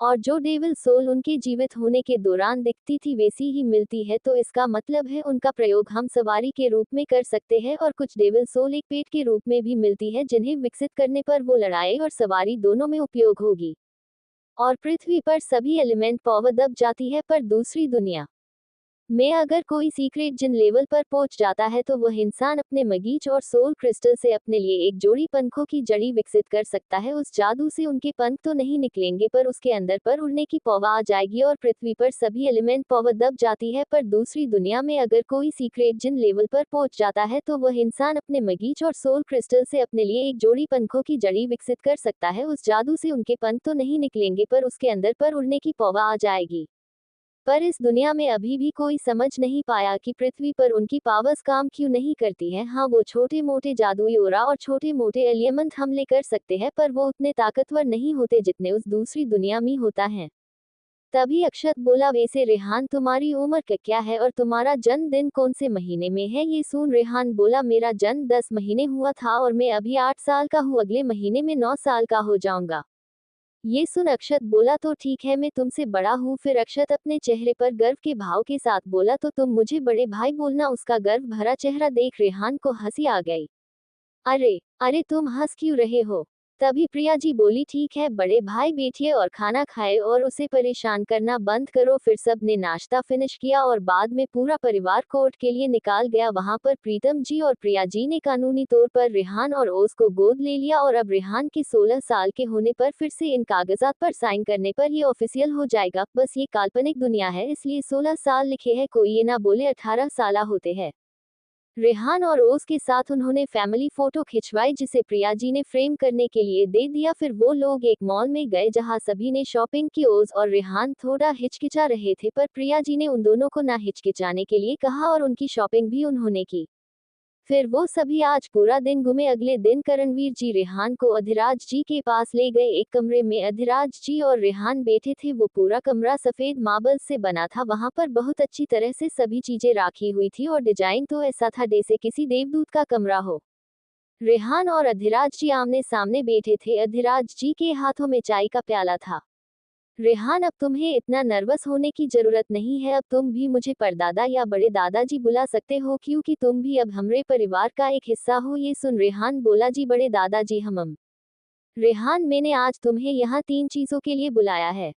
और जो डेविल सोल उनके जीवित होने के दौरान दिखती थी वैसी ही मिलती है, तो इसका मतलब है उनका प्रयोग हम सवारी के रूप में कर सकते हैं। और कुछ डेविल सोल एक पेट के रूप में भी मिलती है जिन्हें विकसित करने पर वो लड़ाई और सवारी दोनों में उपयोग होगी। और पृथ्वी पर सभी एलिमेंट पावर दब जाती है, पर दूसरी दुनिया में अगर कोई सीक्रेट जिन लेवल पर पहुंच जाता है तो वह इंसान अपने मगीच और सोल क्रिस्टल से अपने लिए एक जोड़ी पंखों की जड़ी विकसित कर सकता है। उस जादू से उनके पंख तो नहीं निकलेंगे पर उसके अंदर पर उड़ने की पावर आ जाएगी और पृथ्वी पर सभी एलिमेंट पावर दब जाती है। पर दूसरी दुनिया में अगर कोई सीक्रेट जिन लेवल पर पहुंच जाता है तो वह इंसान अपने मगीच और सोल क्रिस्टल से अपने लिए एक जोड़ी पंखों की जड़ी विकसित कर सकता है। उस जादू से उनके पंख तो नहीं निकलेंगे पर उसके अंदर पर उड़ने की पावर आ जाएगी। पर इस दुनिया में अभी भी कोई समझ नहीं पाया कि पृथ्वी पर उनकी पावर्स काम क्यों नहीं करती हैं। हाँ, वो छोटे मोटे जादुई ओरा और छोटे मोटे एलिमेंट हमले कर सकते हैं पर वो उतने ताकतवर नहीं होते जितने उस दूसरी दुनिया में होता है। तभी अक्षत बोला, वैसे रेहान तुम्हारी उम्र क्या है और तुम्हारा जन्मदिन कौन से महीने में है? ये सुन रेहान बोला, मेरा जन्म 10 महीने हुआ था और मैं अभी 8 साल का हूँ, अगले महीने में 9 साल का हो जाऊंगा। ये सुन अक्षत बोला, तो ठीक है, मैं तुमसे बड़ा हूँ। फिर अक्षत अपने चेहरे पर गर्व के भाव के साथ बोला, तो तुम मुझे बड़े भाई बोलना। उसका गर्व भरा चेहरा देख रेहान को हंसी आ गई। अरे अरे, तुम हंस क्यों रहे हो? तभी प्रिया जी बोली, ठीक है बड़े भाई, बैठिए और खाना खाए और उसे परेशान करना बंद करो। फिर सब ने नाश्ता फिनिश किया और बाद में पूरा परिवार कोर्ट के लिए निकाल गया। वहां पर प्रीतम जी और प्रिया जी ने कानूनी तौर पर रेहान और ओस को गोद ले लिया और अब रेहान के 16 साल के होने पर फिर से इन कागजात पर साइन करने पर ये ऑफिशियल हो जाएगा। बस ये काल्पनिक दुनिया है इसलिए 16 साल लिखे हैं, कोई ये ना बोले 18 साल होते हैं। रेहान और ओस के साथ उन्होंने फैमिली फोटो खिंचवाई जिसे प्रिया जी ने फ्रेम करने के लिए दे दिया। फिर वो लोग एक मॉल में गए जहां सभी ने शॉपिंग की। ओस और रेहान थोड़ा हिचकिचा रहे थे पर प्रिया जी ने उन दोनों को ना हिचकिचाने के लिए कहा और उनकी शॉपिंग भी उन्होंने की। फिर वो सभी आज पूरा दिन घूमे। अगले दिन करणवीर जी रेहान को अधिराज जी के पास ले गए। एक कमरे में अधिराज जी और रेहान बैठे थे। वो पूरा कमरा सफेद मार्बल से बना था। वहां पर बहुत अच्छी तरह से सभी चीजें राखी हुई थी और डिजाइन तो ऐसा था जैसे किसी देवदूत का कमरा हो। रेहान और अधिराज जी आमने सामने बैठे थे। अधिराज जी के हाथों में चाय का प्याला था। रेहान, अब तुम्हें इतना नर्वस होने की जरूरत नहीं है। अब तुम भी मुझे परदादा या बड़े दादाजी बुला सकते हो क्योंकि तुम भी अब हमारे परिवार का एक हिस्सा हो। ये सुन रेहान बोला, जी बड़े दादाजी हम। रेहान, मैंने आज तुम्हें यहाँ 3 चीजों के लिए बुलाया है।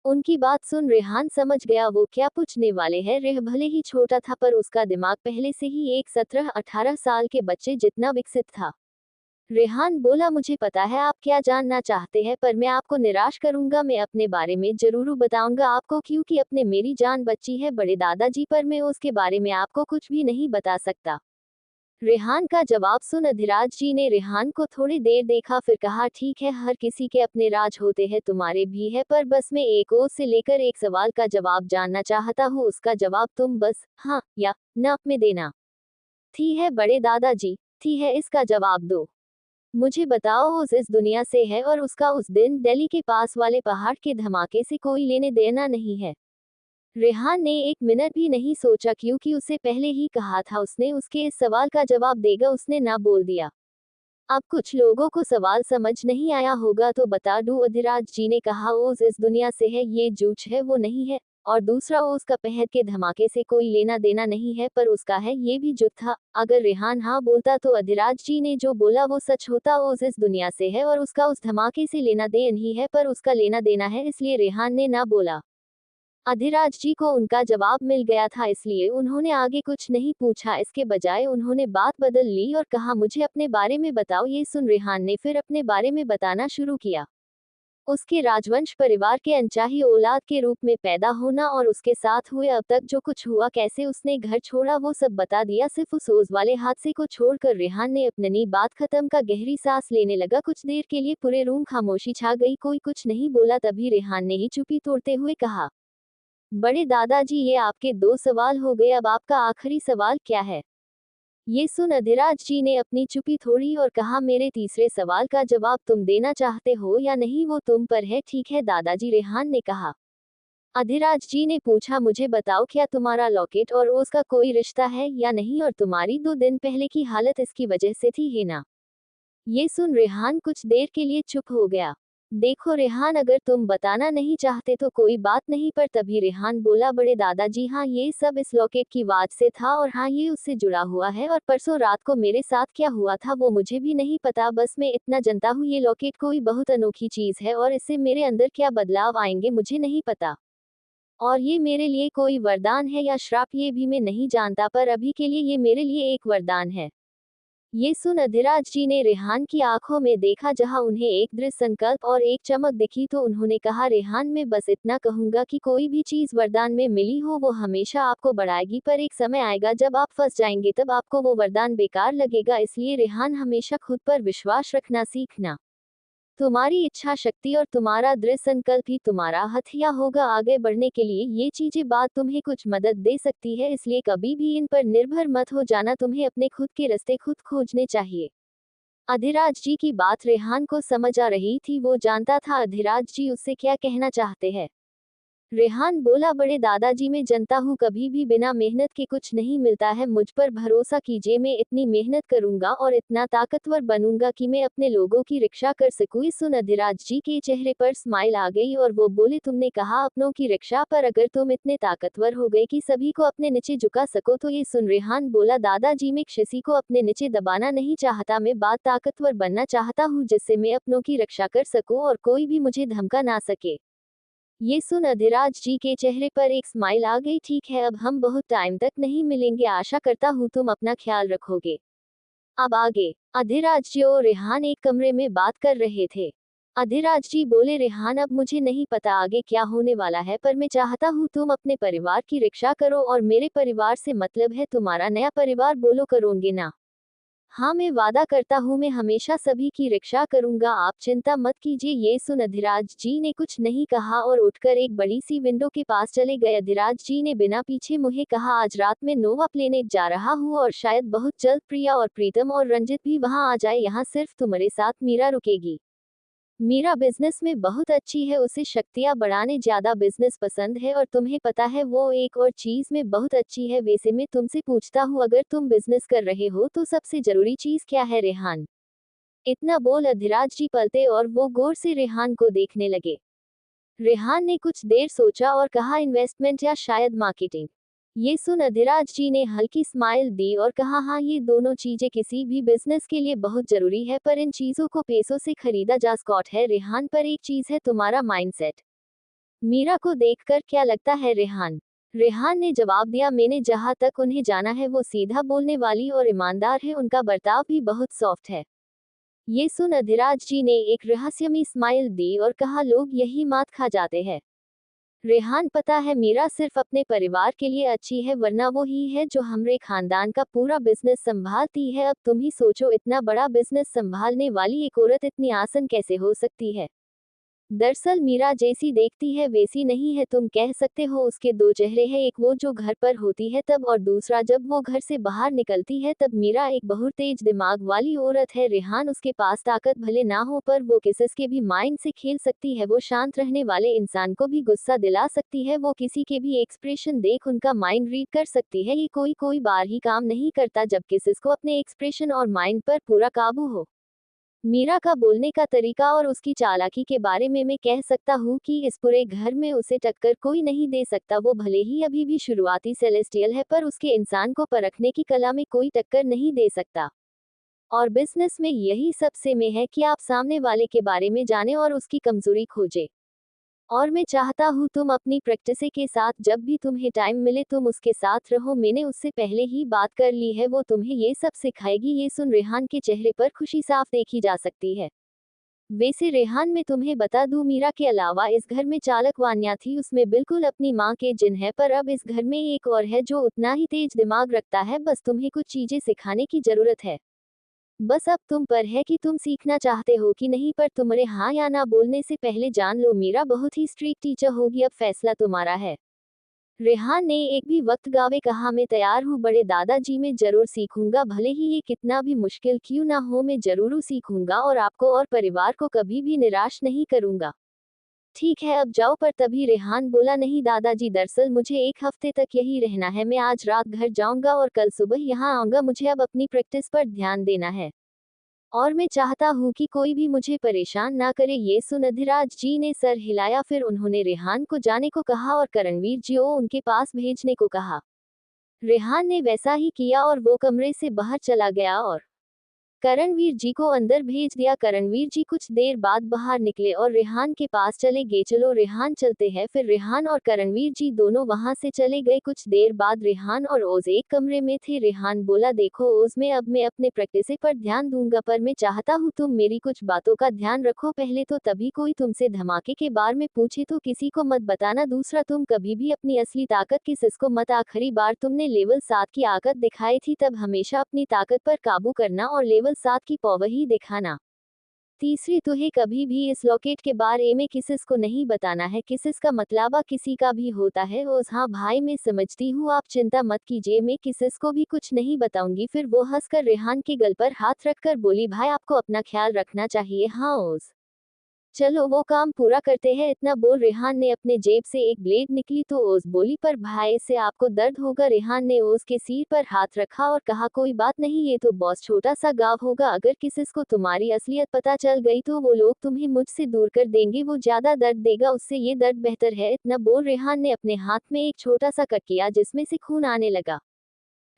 उनकी बात सुन रेहान समझ गया वो क्या पूछने वाले हैं। रेह भले ही छोटा था पर उसका दिमाग पहले से ही एक 17-18 साल के बच्चे जितना विकसित था। रेहान बोला, मुझे पता है आप क्या जानना चाहते हैं, पर मैं आपको निराश करूंगा। मैं अपने बारे में जरूर बताऊंगा आपको, क्योंकि अपने मेरी जान बच्ची है बड़े दादाजी, पर मैं उसके बारे में आपको कुछ भी नहीं बता सकता। रेहान का जवाब सुन अधिराज जी ने रेहान को थोड़ी देर देखा, फिर कहा, ठीक है, हर किसी के अपने राज होते हैं, तुम्हारे भी है, पर बस मैं एक ओर से लेकर एक सवाल का जवाब जानना चाहता हूँ। उसका जवाब तुम बस हाँ या ना में देना। थी है बड़े दादाजी, थी है, इसका जवाब दो। मुझे बताओ, उस इस दुनिया से है और उसका उस दिन दिल्ली के पास वाले पहाड़ के धमाके से कोई लेने देना नहीं है। रेहान ने एक मिनट भी नहीं सोचा, क्योंकि उसे पहले ही कहा था उसने उसके इस सवाल का जवाब देगा। उसने ना बोल दिया। अब कुछ लोगों को सवाल समझ नहीं आया होगा तो बता दूं, अधिराज जी ने कहा, ओज इस दुनिया से है, ये जूझ है, वो नहीं है। और दूसरा, ओज का पहर के धमाके से कोई लेना देना नहीं है, पर उसका है, ये भी जुट था। अगर रेहान हाँ बोलता तो अधिराज जी ने जो बोला वो सच होता। ओज इस दुनिया से है और उसका उस धमाके से लेना देना नहीं है, पर उसका लेना देना है, इसलिए रेहान ने ना बोला। अधिराज जी को उनका जवाब मिल गया था, इसलिए उन्होंने आगे कुछ नहीं पूछा। इसके बजाय उन्होंने बात बदल ली और कहा, मुझे अपने बारे में बताओ। ये सुन रेहान ने फिर अपने बारे में बताना शुरू किया। उसके राजवंश परिवार के अनचाही औलाद के रूप में पैदा होना और उसके साथ हुए अब तक जो कुछ हुआ, कैसे उसने घर छोड़ा, वो सब बता दिया। सिर्फ उस ओज वाले हादसे को छोड़कर रेहान ने अपनी बात खत्म का गहरी सांस लेने लगा। कुछ देर के लिए पूरे रूम खामोशी छा गई, कोई कुछ नहीं बोला। तभी रेहान ने ही चुप्पी तोड़ते हुए कहा, बड़े दादाजी, ये आपके 2 सवाल हो गए, अब आपका आखिरी सवाल क्या है? ये सुन अधिराज जी ने अपनी चुप्पी तोड़ी और कहा, मेरे तीसरे सवाल का जवाब तुम देना चाहते हो या नहीं, वो तुम पर है। ठीक है दादाजी, रेहान ने कहा। अधिराज जी ने पूछा, मुझे बताओ, क्या तुम्हारा लॉकेट और ओस का कोई रिश्ता है या नहीं, और तुम्हारी 2 दिन पहले की हालत इसकी वजह से थी, है ना? ये सुन रेहान कुछ देर के लिए चुप हो गया। देखो रेहान, अगर तुम बताना नहीं चाहते तो कोई बात नहीं, पर तभी रेहान बोला, बड़े दादाजी, हाँ, ये सब इस लॉकेट की वाज से था और हाँ, ये उससे जुड़ा हुआ है, और परसों रात को मेरे साथ क्या हुआ था वो मुझे भी नहीं पता। बस मैं इतना जानता हूँ, ये लॉकेट कोई बहुत अनोखी चीज है और इससे मेरे अंदर क्या बदलाव आएंगे मुझे नहीं पता। और ये मेरे लिए कोई वरदान है या श्राप, ये भी मैं नहीं जानता, पर अभी के लिए ये मेरे लिए एक वरदान है। ये सुन अधिराज जी ने रेहान की आंखों में देखा, जहां उन्हें एक दृढ़ संकल्प और एक चमक दिखी, तो उन्होंने कहा, रेहान, मैं बस इतना कहूंगा कि कोई भी चीज वरदान में मिली हो वो हमेशा आपको बढ़ाएगी, पर एक समय आएगा जब आप फंस जाएंगे, तब आपको वो वरदान बेकार लगेगा। इसलिए रेहान, हमेशा खुद पर विश्वास रखना सीखना। तुम्हारी इच्छा शक्ति और तुम्हारा दृढ़ संकल्प ही तुम्हारा हथियार होगा आगे बढ़ने के लिए। ये चीजें बात तुम्हें कुछ मदद दे सकती है, इसलिए कभी भी इन पर निर्भर मत हो जाना। तुम्हें अपने खुद के रास्ते खुद खोजने चाहिए। अधिराज जी की बात रेहान को समझ आ रही थी, वो जानता था अधिराज जी उससे क्या कहना चाहते हैं। रेहान बोला, बड़े दादाजी, मैं जनता हूँ, कभी भी बिना मेहनत के कुछ नहीं मिलता है, मुझ पर भरोसा कीजिए, मैं इतनी मेहनत करूंगा और इतना ताकतवर बनूंगा कि मैं अपने लोगों की रक्षा कर सकूं। इस सुन अधिराज जी के चेहरे पर स्माइल आ गई और वो बोले, तुमने कहा अपनों की रक्षा, पर अगर तुम इतने ताकतवर हो गए कि सभी को अपने नीचे झुका सको तो? ये सुन रेहान बोला, दादाजी, मैं किसी को अपने नीचे दबाना नहीं चाहता, मैं बात ताकतवर बनना चाहता हूँ जिससे मैं अपनों की रक्षा कर सकूं और कोई भी मुझे धमका ना सके। ये सुन अधिराज जी के चेहरे पर एक स्माइल आ गई। ठीक है, अब हम बहुत टाइम तक नहीं मिलेंगे, आशा करता हूँ तुम अपना ख्याल रखोगे। अब आगे। अधिराज जी और रेहान एक कमरे में बात कर रहे थे। अधिराज जी बोले, रेहान, अब मुझे नहीं पता आगे क्या होने वाला है, पर मैं चाहता हूँ तुम अपने परिवार की रक्षा करो, और मेरे परिवार से मतलब है तुम्हारा नया परिवार, बोलो करोगे ना? हाँ, मैं वादा करता हूँ, मैं हमेशा सभी की रक्षा करूंगा, आप चिंता मत कीजिए। ये सुन अधिराज जी ने कुछ नहीं कहा और उठकर एक बड़ी सी विंडो के पास चले गए। अधिराज जी ने बिना पीछे मुहे कहा, आज रात में नोवा प्लेनेट जा रहा हूँ और शायद बहुत जल्द प्रिया और प्रीतम और रंजित भी वहाँ आ जाए, यहाँ सिर्फ तुम्हारे साथ मीरा रुकेगी। मीरा बिजनेस में बहुत अच्छी है, उसे शक्तियाँ बढ़ाने ज्यादा बिजनेस पसंद है, और तुम्हें पता है वो एक और चीज में बहुत अच्छी है। वैसे मैं तुमसे पूछता हूँ, अगर तुम बिजनेस कर रहे हो तो सबसे जरूरी चीज क्या है, रेहान? इतना बोल अधिराज जी पलटे और वो गौर से रेहान को देखने लगे। रेहान ने कुछ देर सोचा और कहा, इन्वेस्टमेंट या शायद मार्केटिंग। ये सुन अधिराज जी ने हल्की स्माइल दी और कहा, हाँ, ये दोनों चीजें किसी भी बिजनेस के लिए बहुत जरूरी है, पर इन चीजों को पैसों से खरीदा जा सकता है रेहान, पर एक चीज है, तुम्हारा माइंडसेट। मीरा को देखकर क्या लगता है रेहान? रेहान ने जवाब दिया, मैंने जहाँ तक उन्हें जाना है वो सीधा बोलने वाली और ईमानदार है, उनका बर्ताव भी बहुत सॉफ्ट है। ये सुन अधिराज जी ने एक रहस्यमयी स्माइल दी और कहा, लोग यही मात खा जाते हैं। रेहान, पता है मीरा सिर्फ अपने परिवार के लिए अच्छी है, वरना वो ही है जो हमारे खानदान का पूरा बिजनेस संभालती है। अब तुम ही सोचो, इतना बड़ा बिजनेस संभालने वाली एक औरत इतनी आसान कैसे हो सकती है। दरअसल मीरा जैसी देखती है वैसी नहीं है, तुम कह सकते हो उसके दो चेहरे हैं, एक वो जो घर पर होती है तब, और दूसरा जब वो घर से बाहर निकलती है तब। मीरा एक बहुत तेज दिमाग वाली औरत है रेहान, उसके पास ताकत भले ना हो पर वो किसी भी माइंड से खेल सकती है। वो शांत रहने वाले इंसान को भी गुस्सा दिला सकती है, वो किसी के भी एक्सप्रेशन देख उनका माइंड रीड कर सकती है। ये कोई बार ही काम नहीं करता जब किसी को अपने एक्सप्रेशन और माइंड पर पूरा काबू हो। मीरा का बोलने का तरीका और उसकी चालाकी के बारे में मैं कह सकता हूँ कि इस पूरे घर में उसे टक्कर कोई नहीं दे सकता। वो भले ही अभी भी शुरुआती सेलेस्टियल है पर उसके इंसान को परखने की कला में कोई टक्कर नहीं दे सकता। और बिजनेस में यही सबसे में है कि आप सामने वाले के बारे में जाने और उसकी कमजोरी खोजे। और मैं चाहता हूँ तुम अपनी प्रैक्टिस के साथ जब भी तुम्हें टाइम मिले तुम उसके साथ रहो। मैंने उससे पहले ही बात कर ली है, वो तुम्हें ये सब सिखाएगी। ये सुन रेहान के चेहरे पर खुशी साफ देखी जा सकती है। वैसे रेहान, मैं तुम्हें बता दूं, मीरा के अलावा इस घर में चालक वान्या थी, उसमें बिल्कुल अपनी माँ के जिन है, पर अब इस घर में एक और है जो उतना ही तेज दिमाग रखता है। बस तुम्हें कुछ चीजें सिखाने की जरूरत है। बस अब तुम पर है कि तुम सीखना चाहते हो कि नहीं, पर तुम्हारे हाँ या ना बोलने से पहले जान लो मीरा बहुत ही स्ट्रिक्ट टीचर होगी, अब फैसला तुम्हारा है। रेहान ने एक भी वक्त गावे कहा, मैं तैयार हूँ बड़े दादाजी, मैं जरूर सीखूंगा, भले ही ये कितना भी मुश्किल क्यों ना हो, मैं जरूर सीखूंगा और आपको और परिवार को कभी भी निराश नहीं करूंगा। ठीक है अब जाओ। पर तभी रेहान बोला, नहीं दादाजी, दरअसल मुझे एक हफ्ते तक यही रहना है, मैं आज रात घर जाऊंगा और कल सुबह यहाँ आऊंगा, मुझे अब अपनी प्रैक्टिस पर ध्यान देना है। और मैं चाहता हूँ कि कोई भी मुझे परेशान ना करे। ये सुन अधिराज जी ने सर हिलाया, फिर उन्होंने रेहान को जाने को कहा और करणवीर जी को उनके पास भेजने को कहा। रेहान ने वैसा ही किया और वो कमरे से बाहर चला गया और करणवीर जी को अंदर भेज दिया। करणवीर जी कुछ देर बाद बाहर निकले और रेहान के पास चले गए, चलो रेहान चलते हैं। फिर रेहान और करणवीर जी दोनों वहां से चले गए। कुछ देर बाद रेहान और ओज एक कमरे में थे। रेहान बोला, देखो ओज, मैं अब मैं अपने प्रैक्टिस पर ध्यान दूंगा, पर मैं चाहता हूँ तुम मेरी कुछ बातों का ध्यान रखो। पहले तो तभी कोई तुमसे धमाके के बारे में पूछे तो किसी को मत बताना। दूसरा, तुम कभी भी अपनी असली ताकत किसी को मत। आखिरी बार तुमने लेवल 7 की ताकत दिखाई थी, तब हमेशा अपनी ताकत पर काबू करना और लेवल 7 की पावर ही दिखाना। तीसरी, तुझे कभी भी इस लॉकेट के बारे में किसिस को नहीं बताना है। किसिस का मतलाबा किसी का भी होता है। ओज, हाँ भाई मैं समझती हूँ, आप चिंता मत कीजिए, मैं किसिस को भी कुछ नहीं बताऊंगी। फिर वो हंसकर रेहान के गल पर हाथ रखकर बोली, भाई आपको अपना ख्याल रखना चाहिए। हाँ ओज, चलो वो काम पूरा करते हैं। इतना बोल रेहान ने अपने जेब से एक ब्लेड निकली तो ओज बोली, पर भाई से आपको दर्द होगा। रेहान ने ओज के सिर पर हाथ रखा और कहा, कोई बात नहीं, ये तो बहुत छोटा सा गाँव होगा, अगर किसी को तुम्हारी असलियत पता चल गई तो वो लोग तुम्हें मुझसे दूर कर देंगे, वो ज्यादा दर्द देगा, उससे ये दर्द बेहतर है। इतना बोल रेहान ने अपने हाथ में एक छोटा सा कट किया जिसमें से खून आने लगा।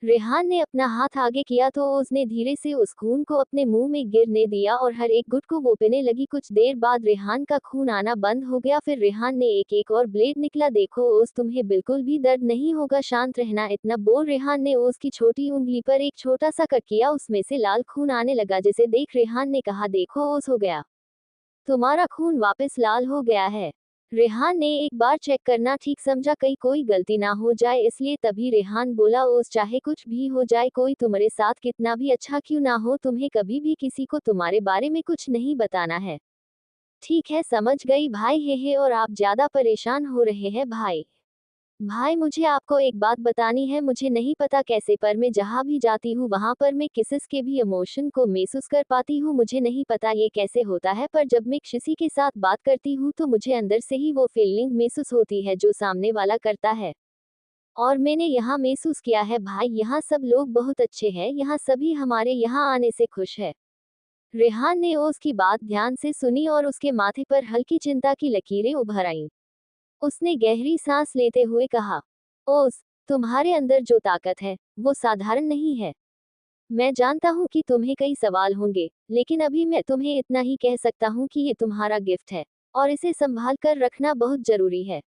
रेहान ने अपना हाथ आगे किया तो उसने धीरे से उस खून को अपने मुंह में गिरने दिया और हर एक गुट को वो पीने लगी। कुछ देर बाद रेहान का खून आना बंद हो गया। फिर रेहान ने एक एक और ब्लेड निकला, देखो ओस, तुम्हें बिल्कुल भी दर्द नहीं होगा, शांत रहना। इतना बोल रेहान ने ओस की छोटी उंगली पर एक छोटा सा कट किया, उसमें से लाल खून आने लगा, जिसे देख रेहान ने कहा, देखो ओस, हो गया, तुम्हारा खून वापस लाल हो गया है। रेहान ने एक बार चेक करना ठीक समझा, कहीं कोई गलती ना हो जाए इसलिए। तभी रेहान बोला, ओस, चाहे कुछ भी हो जाए, कोई तुम्हारे साथ कितना भी अच्छा क्यों ना हो, तुम्हें कभी भी किसी को तुम्हारे बारे में कुछ नहीं बताना है। ठीक है समझ गई भाई, हे और आप ज्यादा परेशान हो रहे हैं भाई। भाई मुझे आपको एक बात बतानी है, मुझे नहीं पता कैसे, पर मैं जहाँ भी जाती हूँ वहाँ पर मैं किसी के भी इमोशन को महसूस कर पाती हूँ। मुझे नहीं पता ये कैसे होता है, पर जब मैं किसी के साथ बात करती हूँ तो मुझे अंदर से ही वो फीलिंग महसूस होती है जो सामने वाला करता है। और मैंने यहाँ महसूस किया है भाई, यहाँ सब लोग बहुत अच्छे हैं, यहाँ सभी हमारे यहाँ आने से खुश है। रेहान ने उसकी बात ध्यान से सुनी और उसके माथे पर हल्की चिंता की लकीरें उभर आईं। उसने गहरी सांस लेते हुए कहा, ओस, तुम्हारे अंदर जो ताकत है वो साधारण नहीं है। मैं जानता हूँ कि तुम्हें कई सवाल होंगे, लेकिन अभी मैं तुम्हें इतना ही कह सकता हूँ कि ये तुम्हारा गिफ्ट है। और इसे संभाल कर रखना बहुत जरूरी है।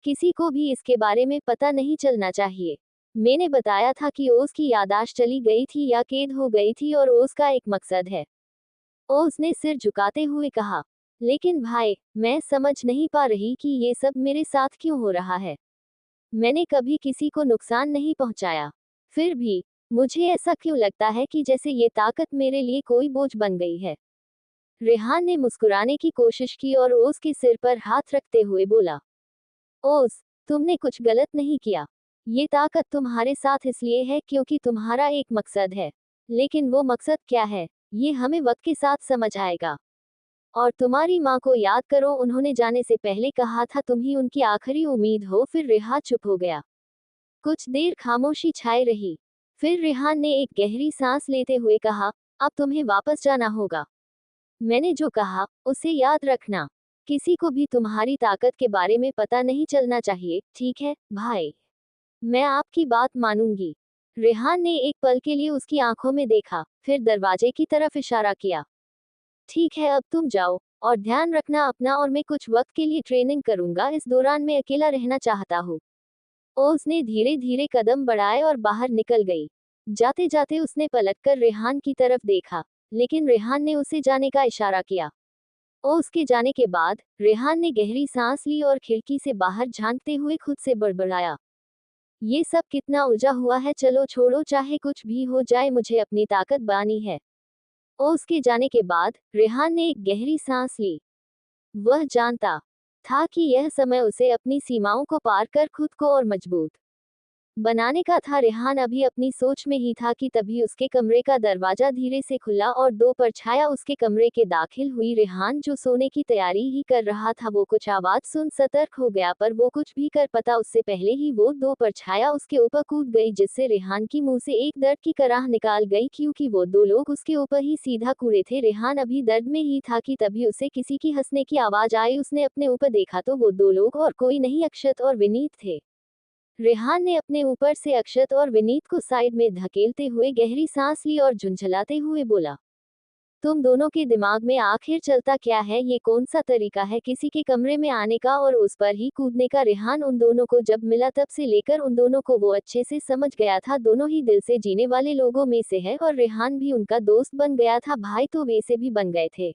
किसी को भी इसके बारे में पता नहीं चलना चाहिए। मैंने बताया था कि ओज की याददाश्त चली गई थी या कैद हो गई थी और ओज का एक मकसद है। ओज ने सिर झुकाते हुए कहा, लेकिन भाई, मैं समझ नहीं पा रही कि ये सब मेरे साथ क्यों हो रहा है। मैंने कभी किसी को नुकसान नहीं पहुंचाया। फिर भी मुझे ऐसा क्यों लगता है कि जैसे ये ताकत मेरे लिए कोई बोझ बन गई है। रेहान ने मुस्कुराने की कोशिश की और ओज के सिर पर हाथ रखते हुए बोला, ओज, तुमने कुछ गलत नहीं किया। ये ताकत तुम्हारे साथ इसलिए है क्योंकि तुम्हारा एक मकसद है। लेकिन वो मकसद क्या है, ये हमें वक्त के साथ समझ आएगा। और तुम्हारी माँ को याद करो, उन्होंने जाने से पहले कहा था तुम ही उनकी आखिरी उम्मीद हो। फिर रेहा चुप हो गया। कुछ देर खामोशी छाई रही। फिर रेहान ने एक गहरी सांस लेते हुए कहा, अब तुम्हें वापस जाना होगा। मैंने जो कहा उसे याद रखना। किसी को भी तुम्हारी ताकत के बारे में पता नहीं चलना चाहिए, ठीक है भाई? मैं आपकी बात मानूंगी। रेहान ने एक पल के लिए उसकी आंखों में देखा, फिर दरवाजे की तरफ इशारा किया। ठीक है, अब तुम जाओ और ध्यान रखना अपना, और मैं कुछ वक्त के लिए ट्रेनिंग करूंगा। इस दौरान मैं अकेला रहना चाहता हूँ। उसने धीरे धीरे कदम बढ़ाए और बाहर निकल गई। जाते जाते उसने पलटकर रेहान की तरफ देखा, लेकिन रेहान ने उसे जाने का इशारा किया। उसके जाने के बाद रेहान ने गहरी सांस ली और खिड़की से बाहर झांकते हुए खुद से बड़बड़ाया, ये सब कितना उलझा हुआ है। चलो छोड़ो, चाहे कुछ भी हो जाए, मुझे अपनी ताकत बानी है। उसके जाने के बाद रेहान ने एक गहरी सांस ली। वह जानता था कि यह समय उसे अपनी सीमाओं को पार कर खुद को और मजबूत बनाने का था। रेहान अभी अपनी सोच में ही था कि तभी उसके कमरे का दरवाजा धीरे से खुला और दो परछाया उसके कमरे के दाखिल हुई। रेहान जो सोने की तैयारी ही कर रहा था, वो कुछ आवाज सुन सतर्क हो गया, पर वो कुछ भी कर पाता उससे पहले ही वो दो परछाया उसके ऊपर कूद गई, जिससे रेहान की मुंह से एक दर्द की कराह निकाल गई, क्योंकि वो दो लोग उसके ऊपर ही सीधा कूदे थे। रेहान अभी दर्द में ही था कि तभी उसे किसी की हंसने की आवाज आई। उसने अपने ऊपर देखा तो वो दो लोग और कोई नहीं, अक्षत और विनीत थे। रेहान ने अपने ऊपर से अक्षत और विनीत को साइड में धकेलते हुए गहरी सांस ली और झुंझलाते हुए बोला, तुम दोनों के दिमाग में आखिर चलता क्या है? ये कौन सा तरीका है किसी के कमरे में आने का और उस पर ही कूदने का? रेहान उन दोनों को जब मिला तब से लेकर उन दोनों को वो अच्छे से समझ गया था। दोनों ही दिल से जीने वाले लोगों में से है और रेहान भी उनका दोस्त बन गया था। भाई तो वैसे भी बन गए थे।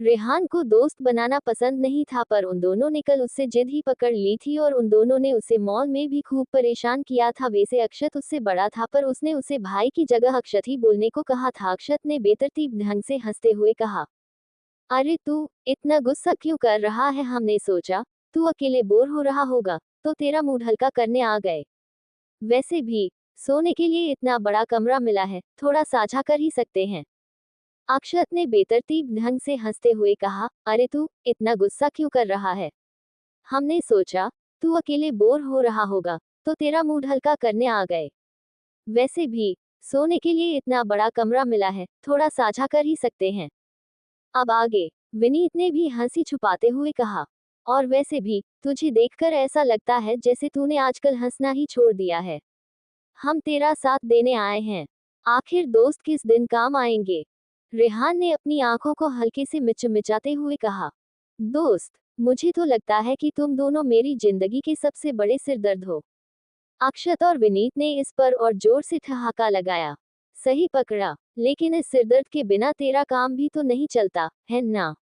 रेहान को दोस्त बनाना पसंद नहीं था, पर उन दोनों ने कल उससे जिद ही पकड़ ली थी और उन दोनों ने उसे मॉल में भी खूब परेशान किया था। वैसे अक्षत उससे बड़ा था, पर उसने उसे भाई की जगह अक्षत ही बोलने को कहा था। अक्षत ने बेतरतीब ढंग से हंसते हुए कहा, अरे तू इतना गुस्सा क्यों कर रहा है? हमने सोचा तू अकेले बोर हो रहा होगा तो तेरा मूड हल्का करने आ गए। वैसे भी सोने के लिए इतना बड़ा कमरा मिला है, थोड़ा साझा कर ही सकते हैं। अक्षत ने बेतरतीब ढंग से हंसते हुए कहा, अरे तू इतना गुस्सा क्यों कर रहा है? हमने सोचा तू अकेले बोर हो रहा होगा तो तेरा मूड हल्का करने आ गए। वैसे भी सोने के लिए इतना बड़ा कमरा मिला है, थोड़ा साझा कर ही सकते हैं। अब आगे, विनीत ने भी हंसी छुपाते हुए कहा, और वैसे भी तुझे देखकर ऐसा लगता है जैसे तूने आजकल हंसना ही छोड़ दिया है। हम तेरा साथ देने आए हैं। आखिर दोस्त किस दिन काम आएंगे? रेहान ने अपनी आंखों को हल्के से मिचमिचाते हुए कहा, दोस्त, मुझे तो लगता है कि तुम दोनों मेरी जिंदगी के सबसे बड़े सिरदर्द हो। अक्षत और विनीत ने इस पर और जोर से ठहाका लगाया। सही पकड़ा, लेकिन इस सिरदर्द के बिना तेरा काम भी तो नहीं चलता, है ना?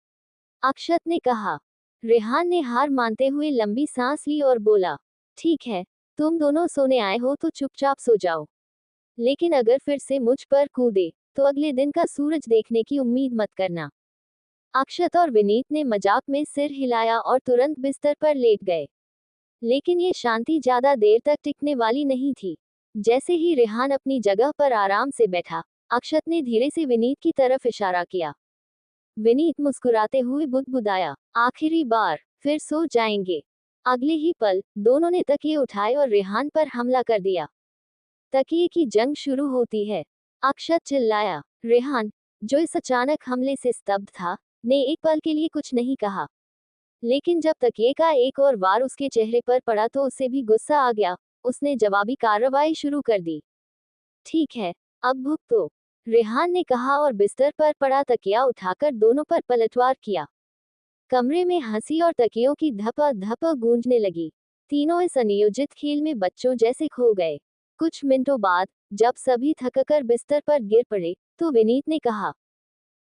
अक्षत ने कहा। रेहान ने हार मानते हुए लंबी सांस ली और बोला, ठीक है, तुम दोनों सोने आए हो तो चुपचाप सो जाओ। लेकिन अगर फिर से मुझ पर कूदे तो अगले दिन का सूरज देखने की उम्मीद मत करना। अक्षत और विनीत ने मजाक में सिर हिलाया और तुरंत बिस्तर पर लेट गए। लेकिन ये शांति ज्यादा देर तक टिकने वाली नहीं थी। जैसे ही रेहान अपनी जगह पर आराम से बैठा, अक्षत ने धीरे से विनीत की तरफ इशारा किया। विनीत मुस्कुराते हुए बुदबुदाया, आखिरी बार, फिर सो जाएंगे। अगले ही पल दोनों ने तकिए उठाए और रेहान पर हमला कर दिया। तकिए की जंग शुरू होती है, अक्षत चिल्लाया। रेहान, जो इस अचानक हमले से स्तब्ध था, ने एक पल के लिए कुछ नहीं कहा। लेकिन जब तकिए का एक और वार उसके चेहरे पर पड़ा तो उसे भी गुस्सा आ गया। उसने जवाबी कार्रवाई शुरू कर दी। ठीक है, अब भुगतो, रेहान ने कहा और बिस्तर पर पड़ा तकिया उठाकर दोनों पर पलटवार किया। कमरे में हंसी और तकियों की धपा धपा गूंजने लगी। तीनों इस अनियोजित खेल में बच्चों जैसे खो गए। कुछ मिनटों बाद जब सभी थककर बिस्तर पर गिर पड़े तो विनीत ने कहा,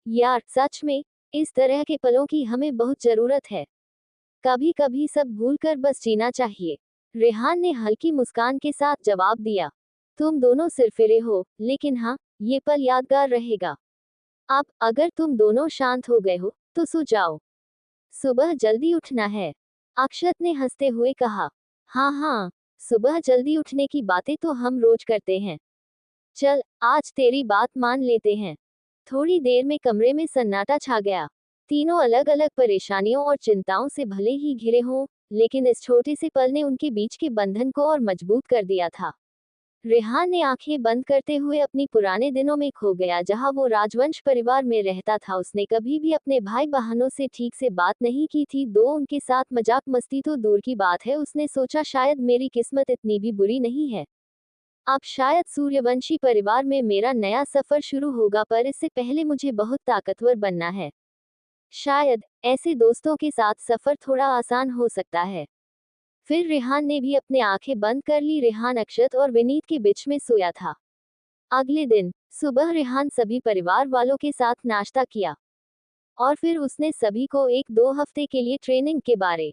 यार सच में इस तरह के पलों की हमें बहुत जरूरत है। कभी कभी सब भूलकर बस जीना चाहिए। रेहान ने हल्की मुस्कान के साथ जवाब दिया, तुम दोनों सिरफिरे हो, लेकिन हाँ, ये पल यादगार रहेगा। अब अगर तुम दोनों शांत हो गए हो तो सो जाओ, सुबह जल्दी उठना है। अक्षत ने हंसते हुए कहा, हाँ हाँ, सुबह जल्दी उठने की बातें तो हम रोज करते हैं। चल आज तेरी बात मान लेते हैं। थोड़ी देर में कमरे में सन्नाटा छा गया। तीनों अलग अलग परेशानियों और चिंताओं से भले ही घिरे हों, लेकिन इस छोटे से पल ने उनके बीच के बंधन को और मजबूत कर दिया था। रेहान ने आंखें बंद करते हुए अपनी पुराने दिनों में खो गया जहां वो राजवंश परिवार में रहता था। उसने कभी भी अपने भाई बहनों से ठीक से बात नहीं की थी, दो उनके साथ मजाक मस्ती तो दूर की बात है। उसने सोचा शायद मेरी किस्मत इतनी भी बुरी नहीं है। अब शायद सूर्यवंशी परिवार में मेरा नया सफर शुरू होगा, पर इससे पहले मुझे बहुत ताकतवर बनना है। शायद ऐसे दोस्तों के साथ सफर थोड़ा आसान हो सकता है। फिर रेहान ने भी अपने आंखें बंद कर ली। रेहान अक्षत और विनीत के बीच में सोया था। अगले दिन सुबह रेहान सभी परिवार वालों के साथ नाश्ता किया और फिर उसने सभी को 1-2 हफ्ते के लिए ट्रेनिंग के बारे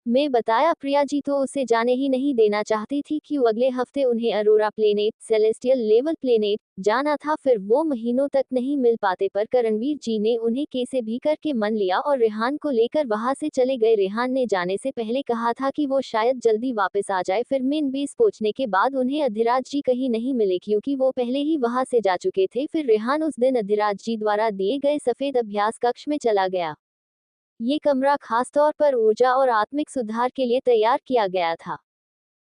मैं बताया। प्रिया जी तो उसे जाने ही नहीं देना चाहती थी कि अगले हफ्ते उन्हें Arora planet, celestial level planet जाना था। फिर वो महीनों तक नहीं मिल पाते, पर करणवीर जी ने उन्हें कैसे भी करके मन लिया और रेहान को लेकर वहां से चले गए। रेहान ने जाने से पहले कहा था कि वो शायद जल्दी वापस आ जाए। फिर मेन बेस पहुंचने के बाद उन्हें अधिराज जी कहीं नहीं मिले क्योंकि वो पहले ही वहां से जा चुके थे। फिर रेहान उस दिन अधिराज जी द्वारा दिए गए सफेद अभ्यास कक्ष में चला गया। ये कमरा खासतौर पर ऊर्जा और आत्मिक सुधार के लिए तैयार किया गया था।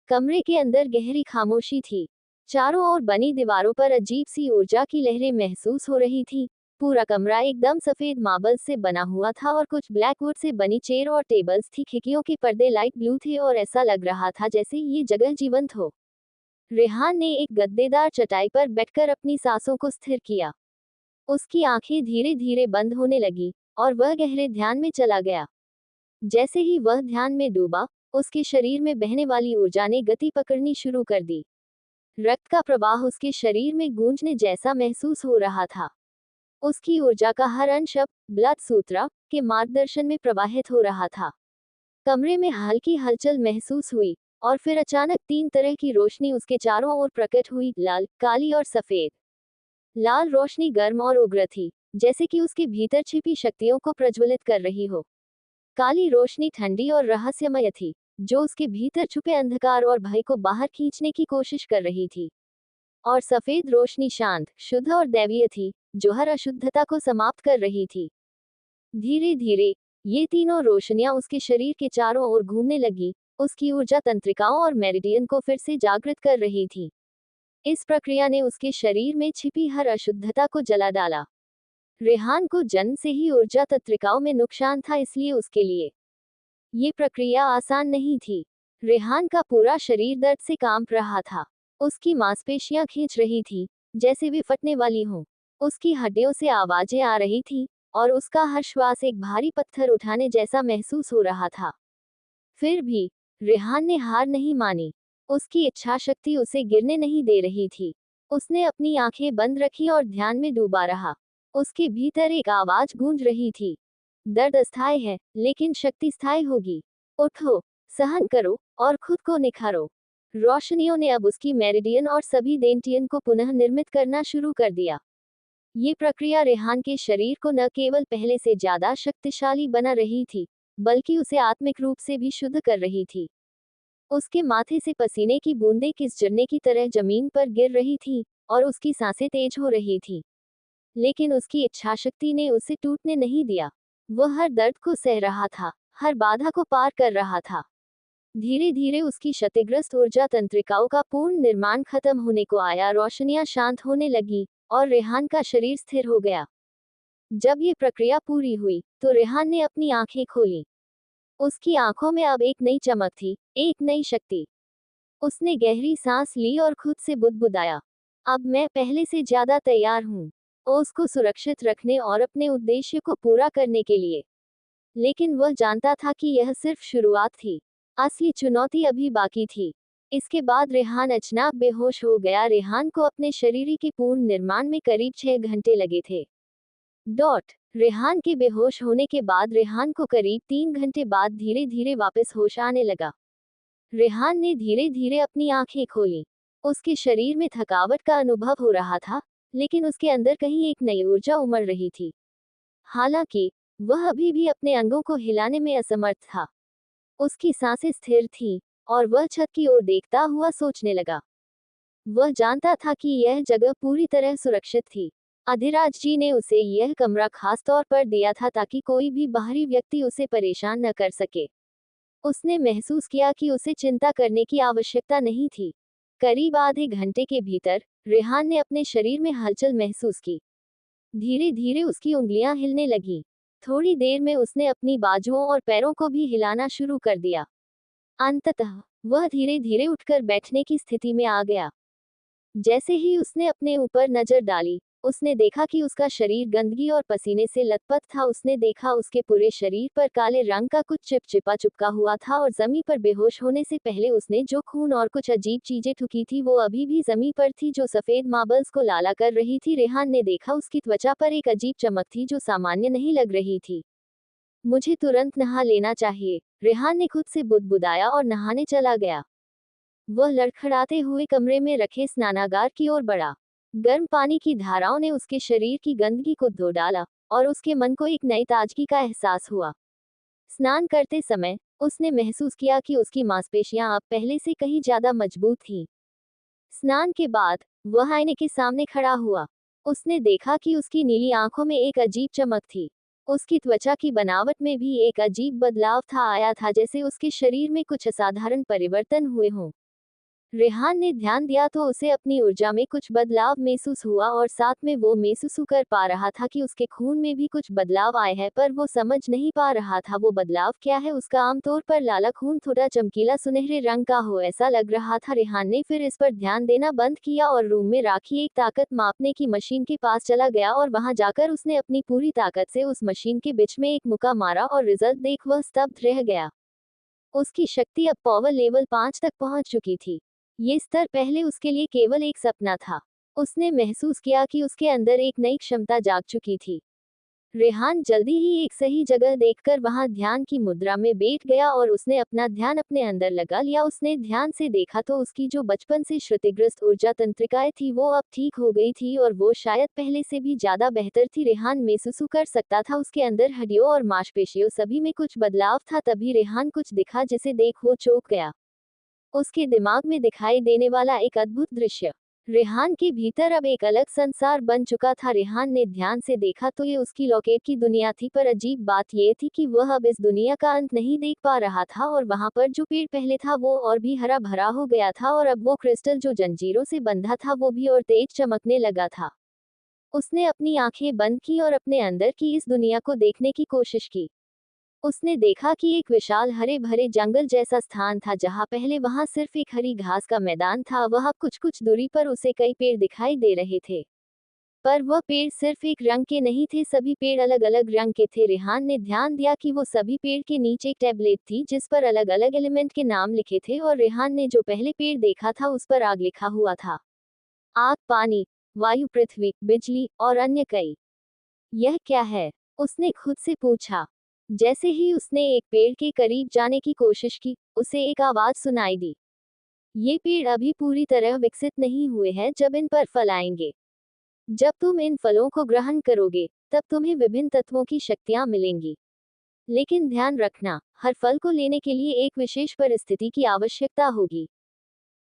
कमरे के अंदर गहरी खामोशी थी। चारों ओर बनी दीवारों पर अजीब सी ऊर्जा की लहरें महसूस हो रही थी। पूरा कमरा एकदम सफेद मार्बल से बना हुआ था और कुछ ब्लैकवुड से बनी चेयर और टेबल्स थी। खिड़कियों के पर्दे लाइट ब्लू थे और ऐसा लग रहा था जैसे ये जगह जीवंत हो। रेहान ने एक गद्देदार चटाई पर बैठकर अपनी सांसों को स्थिर किया। उसकी आंखें धीरे धीरे बंद होने लगी और वह गहरे ध्यान में चला गया। जैसे ही वह ध्यान में डूबा, उसके शरीर में बहने वाली ऊर्जा ने गति पकड़नी शुरू कर दी। रक्त का प्रवाह उसके शरीर में गूंजने जैसा महसूस हो रहा था। उसकी ऊर्जा का हर अंश अब ब्लड सूत्रा के मार्गदर्शन में प्रवाहित हो रहा था। कमरे में हल्की हलचल महसूस हुई और फिर अचानक 3 तरह की रोशनी उसके चारों ओर प्रकट हुई, लाल, काली और सफेद। लाल रोशनी गर्म और उग्र थी, जैसे कि उसके भीतर छिपी शक्तियों को प्रज्वलित कर रही हो। काली रोशनी ठंडी और रहस्यमय थी, जो उसके भीतर छुपे अंधकार और भय को बाहर खींचने की कोशिश कर रही थी। और सफेद रोशनी शांत, शुद्ध और दैवीय थी, जो हर अशुद्धता को समाप्त कर रही थी। धीरे धीरे ये तीनों रोशनियां उसके शरीर के चारों ओर घूमने लगी, उसकी ऊर्जा तंत्रिकाओं और मेरिडियन को फिर से जागृत कर रही थी। इस प्रक्रिया ने उसके शरीर में छिपी हर अशुद्धता को जला डाला। रेहान को जन्म से ही ऊर्जा तंत्रिकाओं में नुकसान था, इसलिए उसके लिए ये प्रक्रिया आसान नहीं थी। रेहान का पूरा शरीर दर्द से कांप रहा था। उसकी मांसपेशियां खींच रही थी, जैसे वे फटने वाली हों। उसकी हड्डियों से आवाजें आ रही थी और उसका हर श्वास एक भारी पत्थर उठाने जैसा महसूस हो रहा था। फिर भी रेहान ने हार नहीं मानी। उसकी इच्छा शक्ति उसे गिरने नहीं दे रही थी। उसने अपनी आंखें बंद रखी और ध्यान में डूबा रहा। उसके भीतर एक आवाज गूंज रही थी, दर्द अस्थायी है, लेकिन शक्ति स्थायी होगी। उठो, सहन करो और खुद को निखारो। रोशनियों ने अब उसकी मेरिडियन और सभी डेंटियन को पुनः निर्मित करना शुरू कर दिया। ये प्रक्रिया रेहान के शरीर को न केवल पहले से ज्यादा शक्तिशाली बना रही थी, बल्कि उसे आत्मिक रूप से भी शुद्ध कर रही थी। उसके माथे से पसीने की बूंदें किस झरने की तरह जमीन पर गिर रही थी और उसकी सांसें तेज हो रही थी। लेकिन उसकी इच्छाशक्ति ने उसे टूटने नहीं दिया। वह हर दर्द को सह रहा था, हर बाधा को पार कर रहा था। धीरे धीरे उसकी क्षतिग्रस्त ऊर्जा तंत्रिकाओं का पूर्ण निर्माण खत्म होने को आया। रोशनियां शांत होने लगी और रेहान का शरीर स्थिर हो गया। जब ये प्रक्रिया पूरी हुई तो रेहान ने अपनी आंखें खोली। उसकी आंखों में अब एक नई चमक थी, एक नई शक्ति। उसने गहरी सांस ली और खुद से बुदबुदाया, अब मैं पहले से ज्यादा तैयार हूँ, उसको सुरक्षित रखने और अपने उद्देश्य को पूरा करने के लिए। लेकिन वह जानता था कि यह सिर्फ शुरुआत थी। असली चुनौती अभी बाकी थी। इसके बाद रेहान अचानक बेहोश हो गया। रेहान को अपने शरीर के पूर्ण निर्माण में करीब 6 घंटे लगे थे। रेहान के बेहोश होने के बाद रेहान को करीब 3 घंटे बाद धीरे धीरे वापस होश आने लगा। रेहान ने धीरे धीरे अपनी आंखें खोली। उसके शरीर में थकावट का अनुभव हो रहा था, लेकिन उसके अंदर कहीं एक नई ऊर्जा उमड़ रही थी। हालांकि वह अभी भी अपने अंगों को हिलाने में असमर्थ था। उसकी सांसें स्थिर थीं, और वह छत की ओर देखता हुआ सोचने लगा। वह जानता था कि यह जगह पूरी तरह सुरक्षित थी। अधिराज जी ने उसे यह कमरा खास तौर पर दिया था ताकि कोई भी बाहरी व्यक्ति उसे परेशान न कर सके। उसने महसूस किया कि उसे चिंता करने की आवश्यकता नहीं थी। करीब आधे घंटे के भीतर रेहान ने अपने शरीर में हलचल महसूस की। धीरे धीरे उसकी उंगलियां हिलने लगीं। थोड़ी देर में उसने अपनी बाजुओं और पैरों को भी हिलाना शुरू कर दिया। अंततः वह धीरे धीरे उठकर बैठने की स्थिति में आ गया। जैसे ही उसने अपने ऊपर नजर डाली, उसने देखा कि उसका शरीर गंदगी और पसीने से लथपथ था। उसने देखा उसके पूरे शरीर पर काले रंग का कुछ चिपचिपा चिपका हुआ था और जमीन पर बेहोश होने से पहले उसने जो खून और कुछ अजीब चीजें थूकी थी वो अभी भी जमीन पर थी, जो सफेद मार्बल्स को लाला कर रही थी। रेहान ने देखा उसकी त्वचा पर एक अजीब चमक थी जो सामान्य नहीं लग रही थी। मुझे तुरंत नहा लेना चाहिए, रेहान ने खुद से बुदबुदाया और नहाने चला गया। वह लड़खड़ाते हुए कमरे में रखे स्नानागार की ओर बढ़ा। गर्म पानी की धाराओं ने उसके शरीर की गंदगी को धो डाला, और उसके मन को एक नई ताजगी का एहसास हुआ। स्नान करते समय उसने महसूस किया कि उसकी मांसपेशियां अब पहले से कहीं ज्यादा मजबूत थीं। स्नान के बाद वह आईने के सामने खड़ा हुआ। उसने देखा कि उसकी नीली आंखों में एक अजीब चमक थी। उसकी त्वचा की बनावट में भी एक अजीब बदलाव आया था, जैसे उसके शरीर में कुछ असाधारण परिवर्तन हुए हों। रेहान ने ध्यान दिया तो उसे अपनी ऊर्जा में कुछ बदलाव महसूस हुआ, और साथ में वो महसूस कर पा रहा था कि उसके खून में भी कुछ बदलाव आए हैं, पर वो समझ नहीं पा रहा था वो बदलाव क्या है। उसका आमतौर पर लाला खून थोड़ा चमकीला सुनहरे रंग का हो ऐसा लग रहा था। रेहान ने फिर इस पर ध्यान देना बंद किया और रूम में राखी एक ताकत मापने की मशीन के पास चला गया, और वहां जाकर उसने अपनी पूरी ताकत से उस मशीन के बीच में एक मुक्का मारा, और रिजल्ट देख वह स्तब्ध रह गया। उसकी शक्ति अब पावर लेवल 5 तक पहुंच चुकी थी। ये स्तर पहले उसके लिए केवल एक सपना था। उसने महसूस किया कि उसके अंदर एक नई क्षमता जाग चुकी थी। रेहान जल्दी ही एक सही जगह देखकर वहां ध्यान की मुद्रा में बैठ गया, और उसने अपना ध्यान अपने अंदर लगा लिया। उसने ध्यान से देखा तो उसकी जो बचपन से क्षतिग्रस्त ऊर्जा तंत्रिकाएं थी वो अब ठीक हो गई थी, और वो शायद पहले से भी ज्यादा बेहतर थी। रेहान महसूस कर सकता था उसके अंदर हड्डियों और मांसपेशियों सभी में कुछ बदलाव था। तभी रेहान कुछ दिखा जिसे देख वो चौंक गया। उसके दिमाग में दिखाई देने वाला एक अद्भुत दृश्य। रेहान के भीतर अब एक अलग संसार बन चुका था। रेहान ने ध्यान से देखा तो ये उसकी लॉकेट की दुनिया थी, पर अजीब बात यह थी कि वह अब इस दुनिया का अंत नहीं देख पा रहा था, और वहां पर जो पेड़ पहले था वो और भी हरा भरा हो गया था, और अब वो क्रिस्टल जो जंजीरों से बंधा था वो भी और तेज चमकने लगा था। उसने अपनी आंखें बंद की और अपने अंदर की इस दुनिया को देखने की कोशिश की। उसने देखा कि एक विशाल हरे भरे जंगल जैसा स्थान था, जहां पहले वहां सिर्फ एक हरी घास का मैदान था। वहां कुछ कुछ दूरी पर उसे कई पेड़ दिखाई दे रहे थे, पर वह पेड़ सिर्फ एक रंग के नहीं थे, सभी पेड़ अलग अलग रंग के थे। रेहान ने ध्यान दिया कि वो सभी पेड़ के नीचे एक टैबलेट थी जिस पर अलग अलग एलिमेंट के नाम लिखे थे, और रेहान ने जो पहले पेड़ देखा था उस पर आग लिखा हुआ था। आग, पानी, वायु, पृथ्वी, बिजली और अन्य कई। यह क्या है? उसने खुद से पूछा। जैसे ही उसने एक पेड़ के करीब जाने की कोशिश की, उसे एक आवाज सुनाई दी। ये पेड़ अभी पूरी तरह विकसित नहीं हुए हैं, जब इन पर फल आएंगे। जब तुम इन फलों को ग्रहण करोगे, तब तुम्हें विभिन्न तत्वों की शक्तियां मिलेंगी। लेकिन ध्यान रखना, हर फल को लेने के लिए एक विशेष परिस्थिति की आवश्यकता होगी।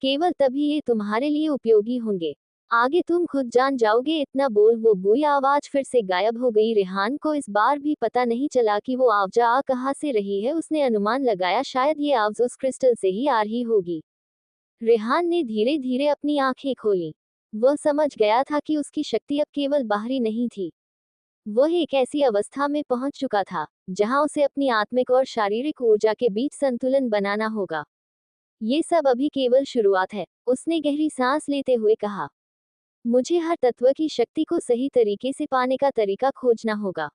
केवल तभी ये तुम्हारे लिए उपयोगी होंगे। आगे तुम खुद जान जाओगे। इतना बोल वो बुरी आवाज फिर से गायब हो गई। रेहान को इस बार भी पता नहीं चला कि वो आवाज आ कहां से रही है। उसने अनुमान लगाया शायद ये आवाज उस क्रिस्टल से ही आ रही होगी। रेहान ने धीरे धीरे अपनी आंखें खोली। वह समझ गया था कि उसकी शक्ति अब केवल बाहरी नहीं थी। वह एक ऐसी अवस्था में पहुंच चुका था जहां उसे अपनी आत्मिक और शारीरिक ऊर्जा के बीच संतुलन बनाना होगा। ये सब अभी केवल शुरुआत है, उसने गहरी सांस लेते हुए कहा। मुझे हर तत्व की शक्ति को सही तरीके से पाने का तरीका खोजना होगा।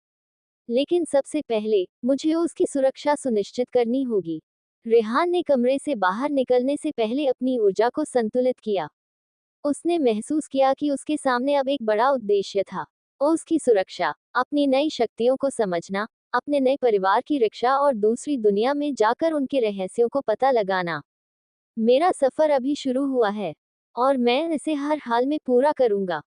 लेकिन सबसे पहले मुझे उसकी सुरक्षा सुनिश्चित करनी होगी। रेहान ने कमरे से बाहर निकलने से पहले अपनी ऊर्जा को संतुलित किया। उसने महसूस किया कि उसके सामने अब एक बड़ा उद्देश्य था। उसकी सुरक्षा, अपनी नई शक्तियों को समझना, अपने नए परिवार की रक्षा और दूसरी दुनिया में जाकर उनके रहस्यों को पता लगाना। मेरा सफर अभी शुरू हुआ है और मैं इसे हर हाल में पूरा करूंगा।